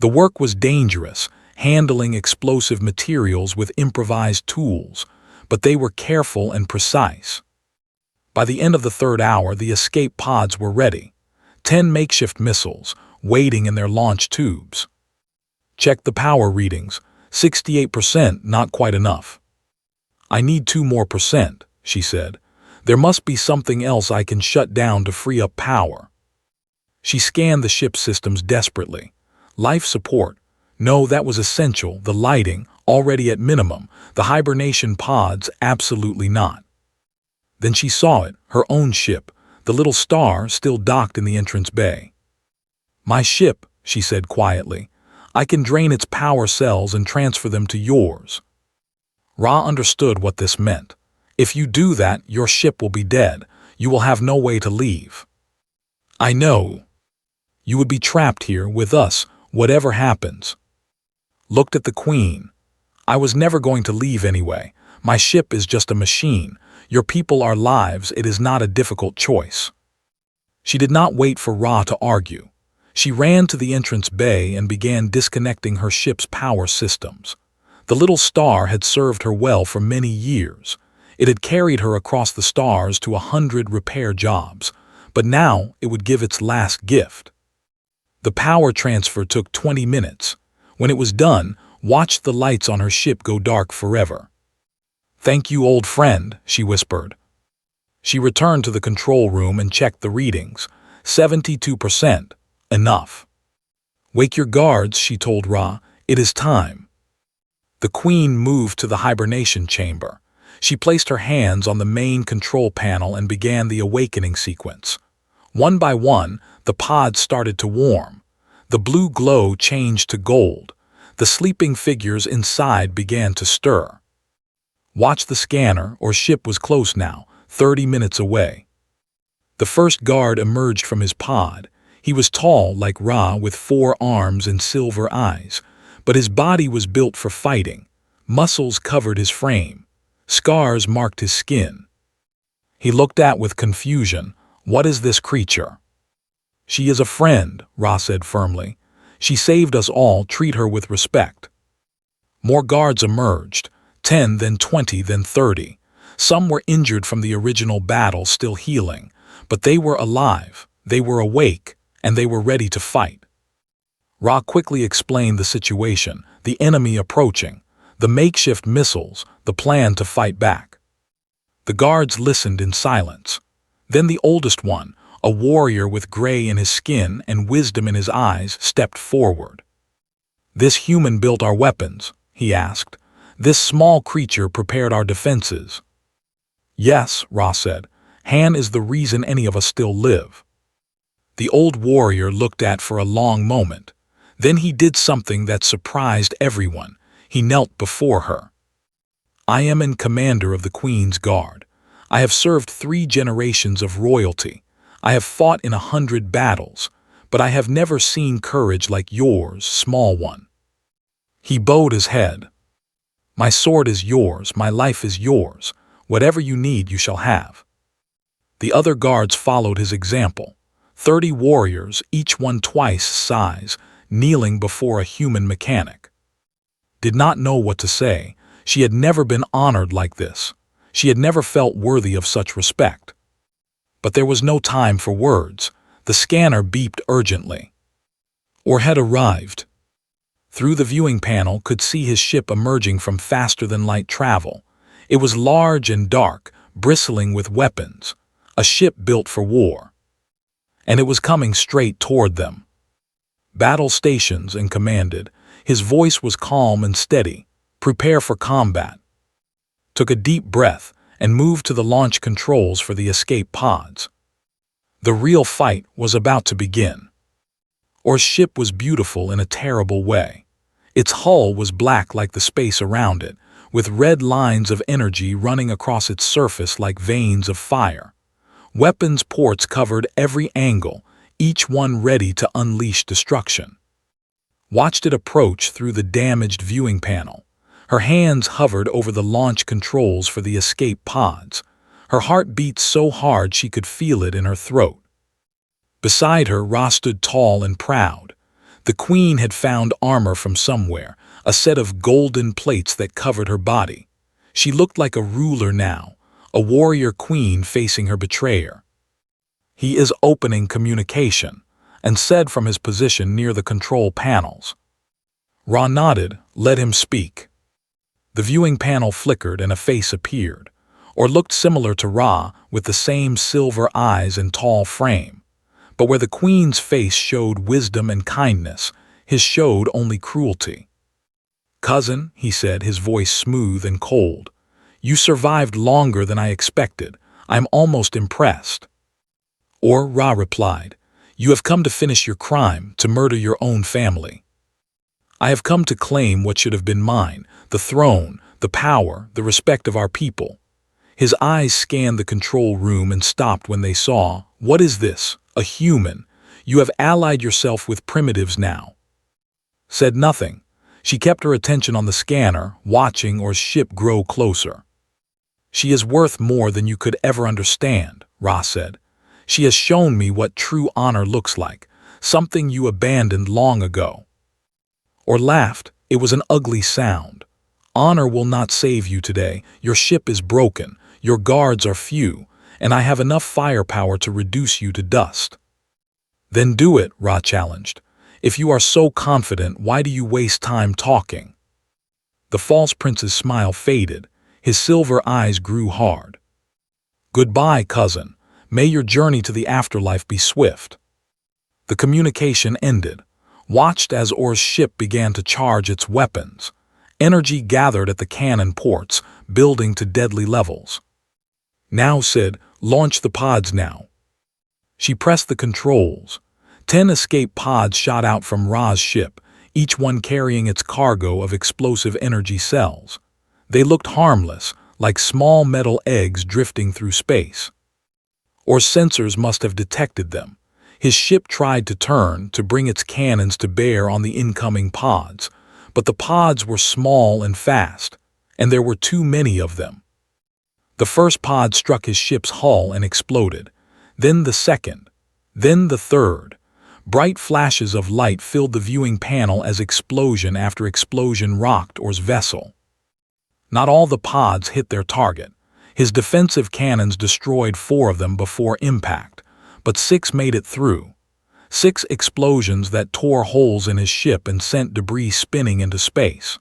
The work was dangerous, handling explosive materials with improvised tools, but they were careful and precise. By the end of the 3rd hour, the escape pods were ready, 10 makeshift missiles waiting in their launch tubes. Check the power readings, 68%, not quite enough. "I need 2 more percent," she said. "There must be something else I can shut down to free up power." She scanned the ship's systems desperately. Life support. No, that was essential. The lighting, already at minimum. The hibernation pods, absolutely not. Then she saw it, her own ship, the little star still docked in the entrance bay. "My ship," she said quietly. "I can drain its power cells and transfer them to yours." Ra understood what this meant. "If you do that, your ship will be dead. You will have no way to leave." "I know. You would be trapped here with us, whatever happens." Looked at the Queen. "I was never going to leave anyway. My ship is just a machine. Your people are lives. It is not a difficult choice." She did not wait for Ra to argue. She ran to the entrance bay and began disconnecting her ship's power systems. The little star had served her well for many years. It had carried her across the stars to 100 repair jobs, but now it would give its last gift. The power transfer took 20 minutes. When it was done, watched the lights on her ship go dark forever. "Thank you, old friend," she whispered. She returned to the control room and checked the readings. 72%. Enough. "Wake your guards," she told Ra. "It is time." The Queen moved to the hibernation chamber. She placed her hands on the main control panel and began the awakening sequence. One by one, the pods started to warm. The blue glow changed to gold. The sleeping figures inside began to stir. Watch the scanner, or ship was close now, 30 minutes away. The first guard emerged from his pod. He was tall like Ra with 4 arms and silver eyes, but his body was built for fighting. Muscles covered his frame. Scars marked his skin. He looked at with confusion. "What is this creature?" "She is a friend," Ra said firmly. "She saved us all. Treat her with respect." More guards emerged, 10, then 20, then 30. Some were injured from the original battle, still healing, but they were alive, they were awake, and they were ready to fight. Ra quickly explained the situation, the enemy approaching, the makeshift missiles, the plan to fight back. The guards listened in silence. Then the oldest one, a warrior with gray in his skin and wisdom in his eyes, stepped forward. "This human built our weapons," he asked. "This small creature prepared our defenses." "Yes," Ra said. "Han is the reason any of us still live." The old warrior looked at for a long moment. Then he did something that surprised everyone. He knelt before her. "I am in commander of the Queen's Guard. I have served 3 generations of royalty. I have fought in 100 battles, but I have never seen courage like yours, small one." He bowed his head. "My sword is yours, my life is yours. Whatever you need, you shall have." The other guards followed his example. 30 warriors, each one twice size, kneeling before a human mechanic. Did not know what to say. She had never been honored like this. She had never felt worthy of such respect. But there was no time for words. The scanner beeped urgently. Or had arrived. Through the viewing panel could see his ship emerging from faster-than-light travel. It was large and dark, bristling with weapons, a ship built for war. And it was coming straight toward them. "Battle stations," and commanded. His voice was calm and steady. "Prepare for combat." Took a deep breath and moved to the launch controls for the escape pods. The real fight was about to begin. Or's ship was beautiful in a terrible way. Its hull was black like the space around it, with red lines of energy running across its surface like veins of fire. Weapons ports covered every angle, each one ready to unleash destruction. Watched it approach through the damaged viewing panel. Her hands hovered over the launch controls for the escape pods. Her heart beat so hard she could feel it in her throat. Beside her, Ra stood tall and proud. The queen had found armor from somewhere, a set of golden plates that covered her body. She looked like a ruler now, a warrior queen facing her betrayer. "He is opening communication," and said from his position near the control panels. Ra nodded. "Let him speak." The viewing panel flickered and a face appeared, or looked similar to Ra, with the same silver eyes and tall frame. But where the queen's face showed wisdom and kindness, his showed only cruelty. "Cousin," he said, his voice smooth and cold, "you survived longer than I expected. I'm almost impressed." Or Ra replied, "You have come to finish your crime, to murder your own family. I have come to claim what should have been mine, the throne, the power, the respect of our people." His eyes scanned the control room and stopped when they saw, "What is this? A human? You have allied yourself with primitives now." Said nothing. She kept her attention on the scanner, watching Or's ship grow closer. "She is worth more than you could ever understand," Ra said. "She has shown me what true honor looks like, something you abandoned long ago." Or laughed. It was an ugly sound. "Honor will not save you today. Your ship is broken, your guards are few, and I have enough firepower to reduce you to dust." "Then do it," Ra challenged. "If you are so confident, why do you waste time talking?" The false prince's smile faded. His silver eyes grew hard. "Goodbye, cousin. May your journey to the afterlife be swift." The communication ended. Watched as Or's ship began to charge its weapons. Energy gathered at the cannon ports, building to deadly levels. "Now," said, "launch the pods now." She pressed the controls. 10 escape pods shot out from Ra's ship, each one carrying its cargo of explosive energy cells. They looked harmless, like small metal eggs drifting through space. Or sensors must have detected them. His ship tried to turn, to bring its cannons to bear on the incoming pods, but the pods were small and fast, and there were too many of them. The first pod struck his ship's hull and exploded, then the second, then the third. Bright flashes of light filled the viewing panel as explosion after explosion rocked Or's vessel. Not all the pods hit their target. His defensive cannons destroyed 4 of them before impact, but 6 made it through. 6 explosions that tore holes in his ship and sent debris spinning into space.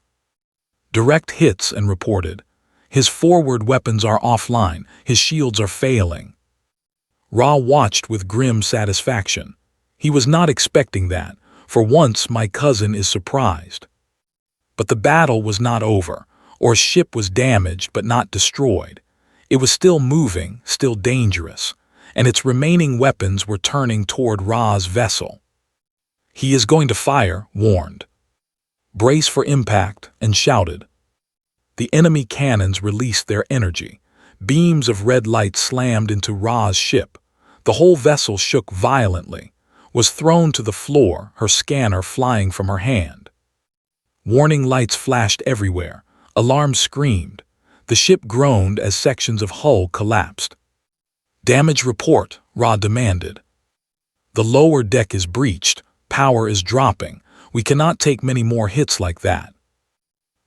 "Direct hits," and reported. "His forward weapons are offline, his shields are failing." Ra watched with grim satisfaction. He was not expecting that. For once, my cousin is surprised. But the battle was not over. Or's ship was damaged but not destroyed. It was still moving, still dangerous, and its remaining weapons were turning toward Ra's vessel. "He is going to fire," warned. "Brace for impact," and shouted. The enemy cannons released their energy. Beams of red light slammed into Ra's ship. The whole vessel shook violently, was thrown to the floor, her scanner flying from her hand. Warning lights flashed everywhere. Alarms screamed. The ship groaned as sections of hull collapsed. "Damage report," Ra demanded. "The lower deck is breached. Power is dropping. We cannot take many more hits like that."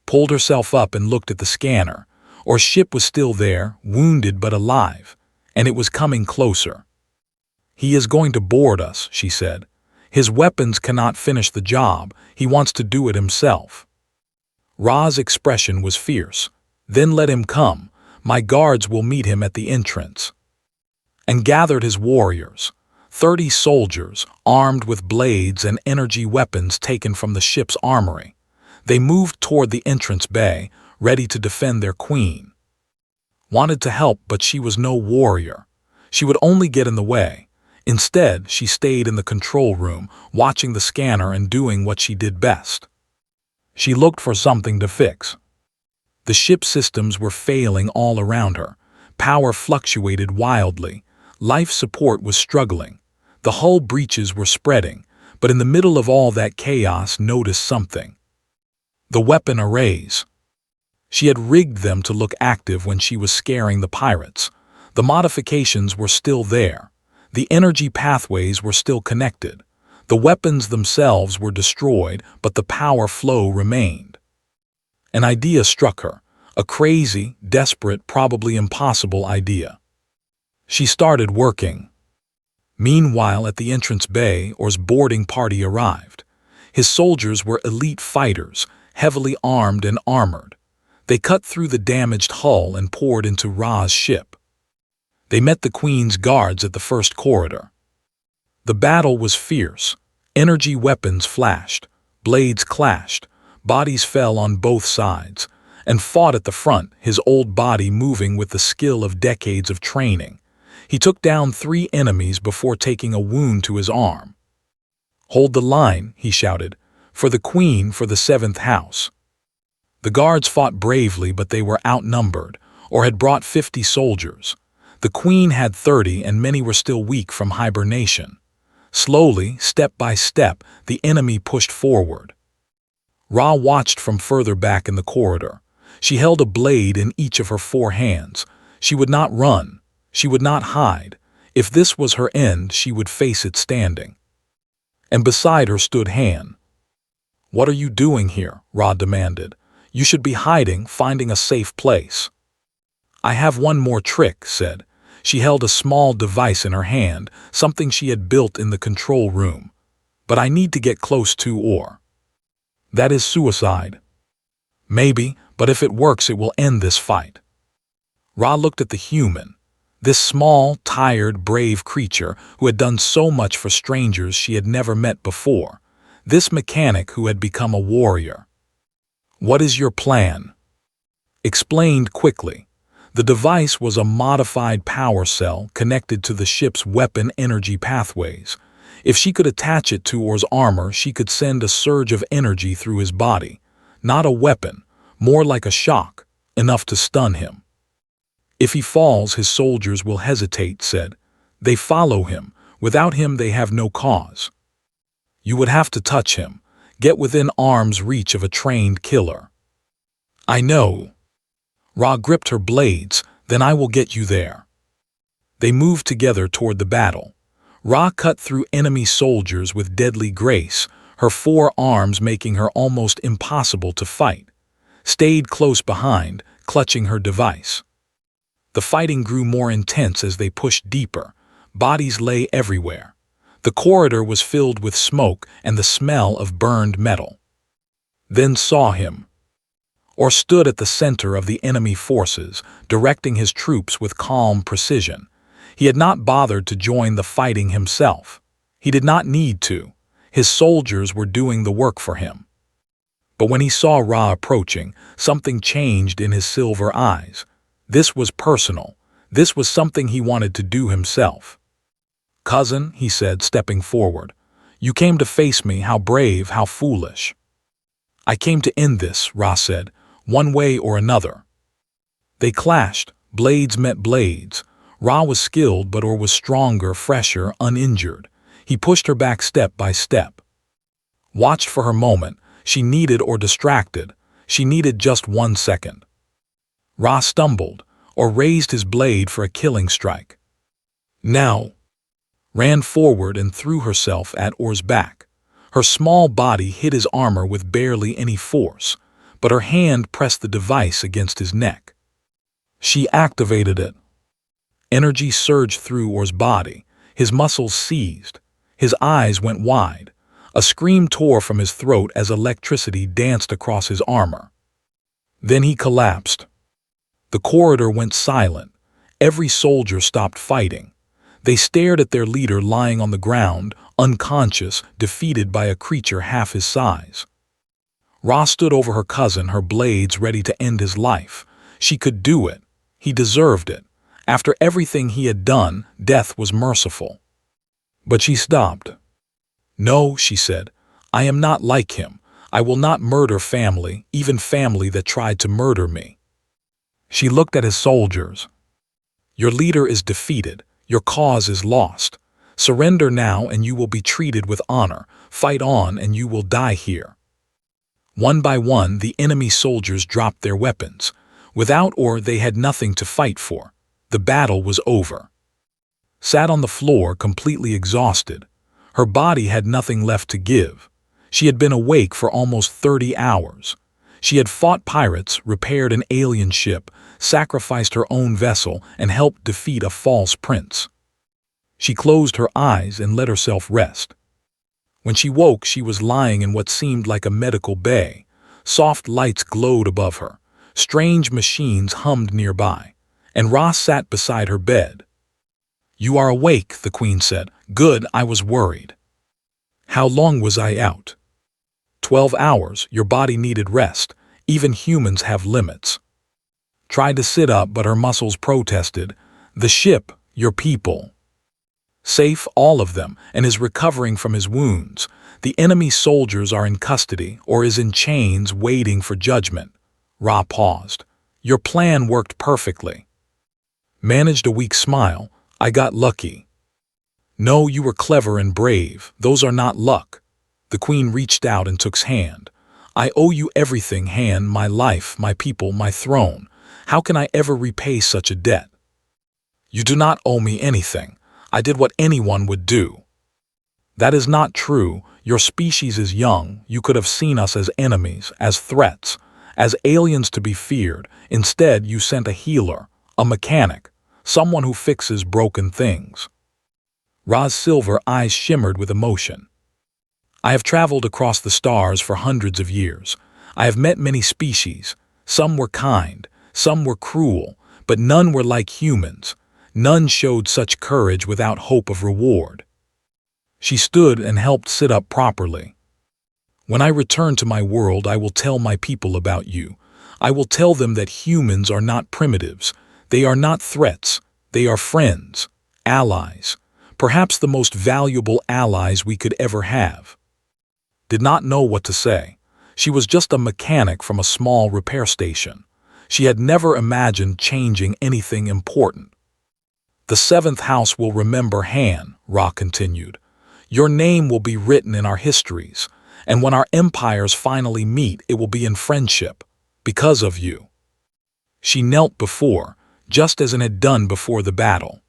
Pulled herself up and looked at the scanner. Or's ship was still there, wounded but alive, and it was coming closer. "He is going to board us," she said. "His weapons cannot finish the job. He wants to do it himself." Ra's expression was fierce. Then let him come. My guards will meet him at the entrance. And gathered his warriors, 30 soldiers, armed with blades and energy weapons taken from the ship's armory. They moved toward the entrance bay, ready to defend their queen. Wanted to help, but she was no warrior. She would only get in the way. Instead, she stayed in the control room, watching the scanner and doing what she did best. She looked for something to fix. The ship systems were failing all around her. Power fluctuated wildly. Life support was struggling. The hull breaches were spreading, but in the middle of all that chaos, noticed something. The weapon arrays. She had rigged them to look active when she was scaring the pirates. The modifications were still there. The energy pathways were still connected. The weapons themselves were destroyed, but the power flow remained. An idea struck her, a crazy, desperate, probably impossible idea. She started working. Meanwhile, at the entrance bay, Or's boarding party arrived. His soldiers were elite fighters, heavily armed and armored. They cut through the damaged hull and poured into Ra's ship. They met the Queen's guards at the first corridor. The battle was fierce. Energy weapons flashed, blades clashed, bodies fell on both sides, and fought at the front, his old body moving with the skill of decades of training. He took down 3 enemies before taking a wound to his arm. "Hold the line," he shouted. "For the Queen, for the 7th house." The guards fought bravely, but they were outnumbered, or had brought 50 soldiers. The Queen had 30, and many were still weak from hibernation. Slowly, step by step, the enemy pushed forward. Ra watched from further back in the corridor. She held a blade in each of her 4 hands. She would not run. She would not hide. If this was her end, she would face it standing. And beside her stood Han. "What are you doing here?" Ra demanded. "You should be hiding, finding a safe place." "I have one more trick," said. She held a small device in her hand, something she had built in the control room. "But I need to get close to Or." "That is suicide." "Maybe, but if it works, it will end this fight." Ra looked at the human. This small, tired, brave creature who had done so much for strangers she had never met before. This mechanic who had become a warrior. "What is your plan?" Explained quickly. The device was a modified power cell connected to the ship's weapon energy pathways. If she could attach it to Or's armor, she could send a surge of energy through his body. Not a weapon, more like a shock, enough to stun him. "If he falls, his soldiers will hesitate," said. "They follow him. Without him, they have no cause." "You would have to touch him. Get within arm's reach of a trained killer." "I know." Ra gripped her blades. "Then I will get you there." They moved together toward the battle. Ra cut through enemy soldiers with deadly grace, her 4 arms making her almost impossible to fight. Stayed close behind, clutching her device. The fighting grew more intense as they pushed deeper. Bodies lay everywhere. The corridor was filled with smoke and the smell of burned metal. Then saw him. Or stood at the center of the enemy forces, directing his troops with calm precision. He had not bothered to join the fighting himself. He did not need to. His soldiers were doing the work for him. But when he saw Ra approaching, something changed in his silver eyes. This was personal. This was something he wanted to do himself. "Cousin," he said, stepping forward, "you came to face me. How brave, how foolish." "I came to end this," Ra said, "one way or another." They clashed. Blades met blades. Ra was skilled, but Or was stronger, fresher, uninjured. He pushed her back step by step. Watched for her moment. She needed or distracted. She needed just 1 second. Ra stumbled, or raised his blade for a killing strike. Now, ran forward and threw herself at Or's back. Her small body hit his armor with barely any force, but her hand pressed the device against his neck. She activated it. Energy surged through Or's body. His muscles seized. His eyes went wide. A scream tore from his throat as electricity danced across his armor. Then he collapsed. The corridor went silent. Every soldier stopped fighting. They stared at their leader lying on the ground, unconscious, defeated by a creature half his size. Ra stood over her cousin, her blades ready to end his life. She could do it. He deserved it. After everything he had done, death was merciful. But she stopped. "No," she said, "I am not like him. I will not murder family, even family that tried to murder me." She looked at his soldiers. "Your leader is defeated. Your cause is lost. Surrender now and you will be treated with honor. Fight on and you will die here." One by one, the enemy soldiers dropped their weapons. Without or they had nothing to fight for. The battle was over. Sat on the floor, completely exhausted. Her body had nothing left to give. She had been awake for almost 30 hours. She had fought pirates, repaired an alien ship, sacrificed her own vessel, and helped defeat a false prince. She closed her eyes and let herself rest. When she woke, she was lying in what seemed like a medical bay. Soft lights glowed above her. Strange machines hummed nearby. And Ra sat beside her bed. "You are awake," the Queen said. "Good, I was worried." "How long was I out?" 12 hours. Your body needed rest. Even humans have limits." Tried to sit up, but her muscles protested. "The ship, your people." "Safe, all of them, and is recovering from his wounds. The enemy soldiers are in custody, or is in chains waiting for judgment." Ra paused. "Your plan worked perfectly." Managed a weak smile. "I got lucky." "No, you were clever and brave. Those are not luck." The Queen reached out and took his hand. "I owe you everything, Han, my life, my people, my throne. How can I ever repay such a debt?" "You do not owe me anything. I did what anyone would do." "That is not true. Your species is young. You could have seen us as enemies, as threats, as aliens to be feared. Instead, you sent a healer, a mechanic, someone who fixes broken things." Ra's silver eyes shimmered with emotion. "I have traveled across the stars for hundreds of years. I have met many species. Some were kind, some were cruel, but none were like humans. None showed such courage without hope of reward." She stood and helped sit up properly. "When I return to my world, I will tell my people about you. I will tell them that humans are not primitives. They are not threats. They are friends, allies, perhaps the most valuable allies we could ever have." Did not know what to say. She was just a mechanic from a small repair station. She had never imagined changing anything important. "The seventh house will remember Han," Ra continued. "Your name will be written in our histories, and when our empires finally meet, it will be in friendship, because of you." She knelt before, just as it had done before the battle.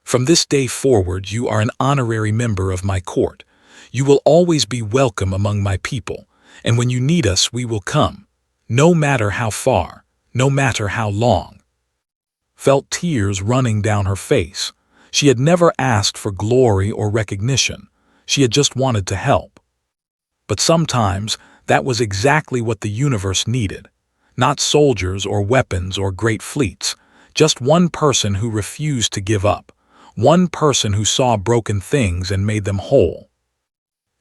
"From this day forward, you are an honorary member of my court. You will always be welcome among my people, and when you need us, we will come, no matter how far, no matter how long." Felt tears running down her face. She had never asked for glory or recognition. She had just wanted to help. But sometimes that was exactly what the universe needed. Not soldiers or weapons or great fleets, just one person who refused to give up, one person who saw broken things and made them whole.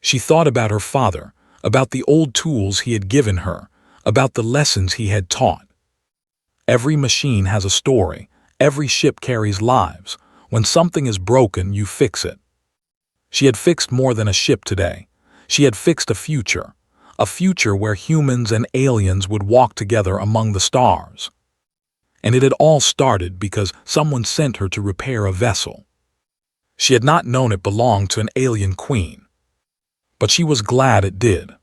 She thought about her father, about the old tools he had given her, about the lessons he had taught. Every machine has a story. Every ship carries lives. When something is broken, you fix it. She had fixed more than a ship today. She had fixed a future where humans and aliens would walk together among the stars. And it had all started because someone sent her to repair a vessel. She had not known it belonged to an alien queen. But she was glad it did.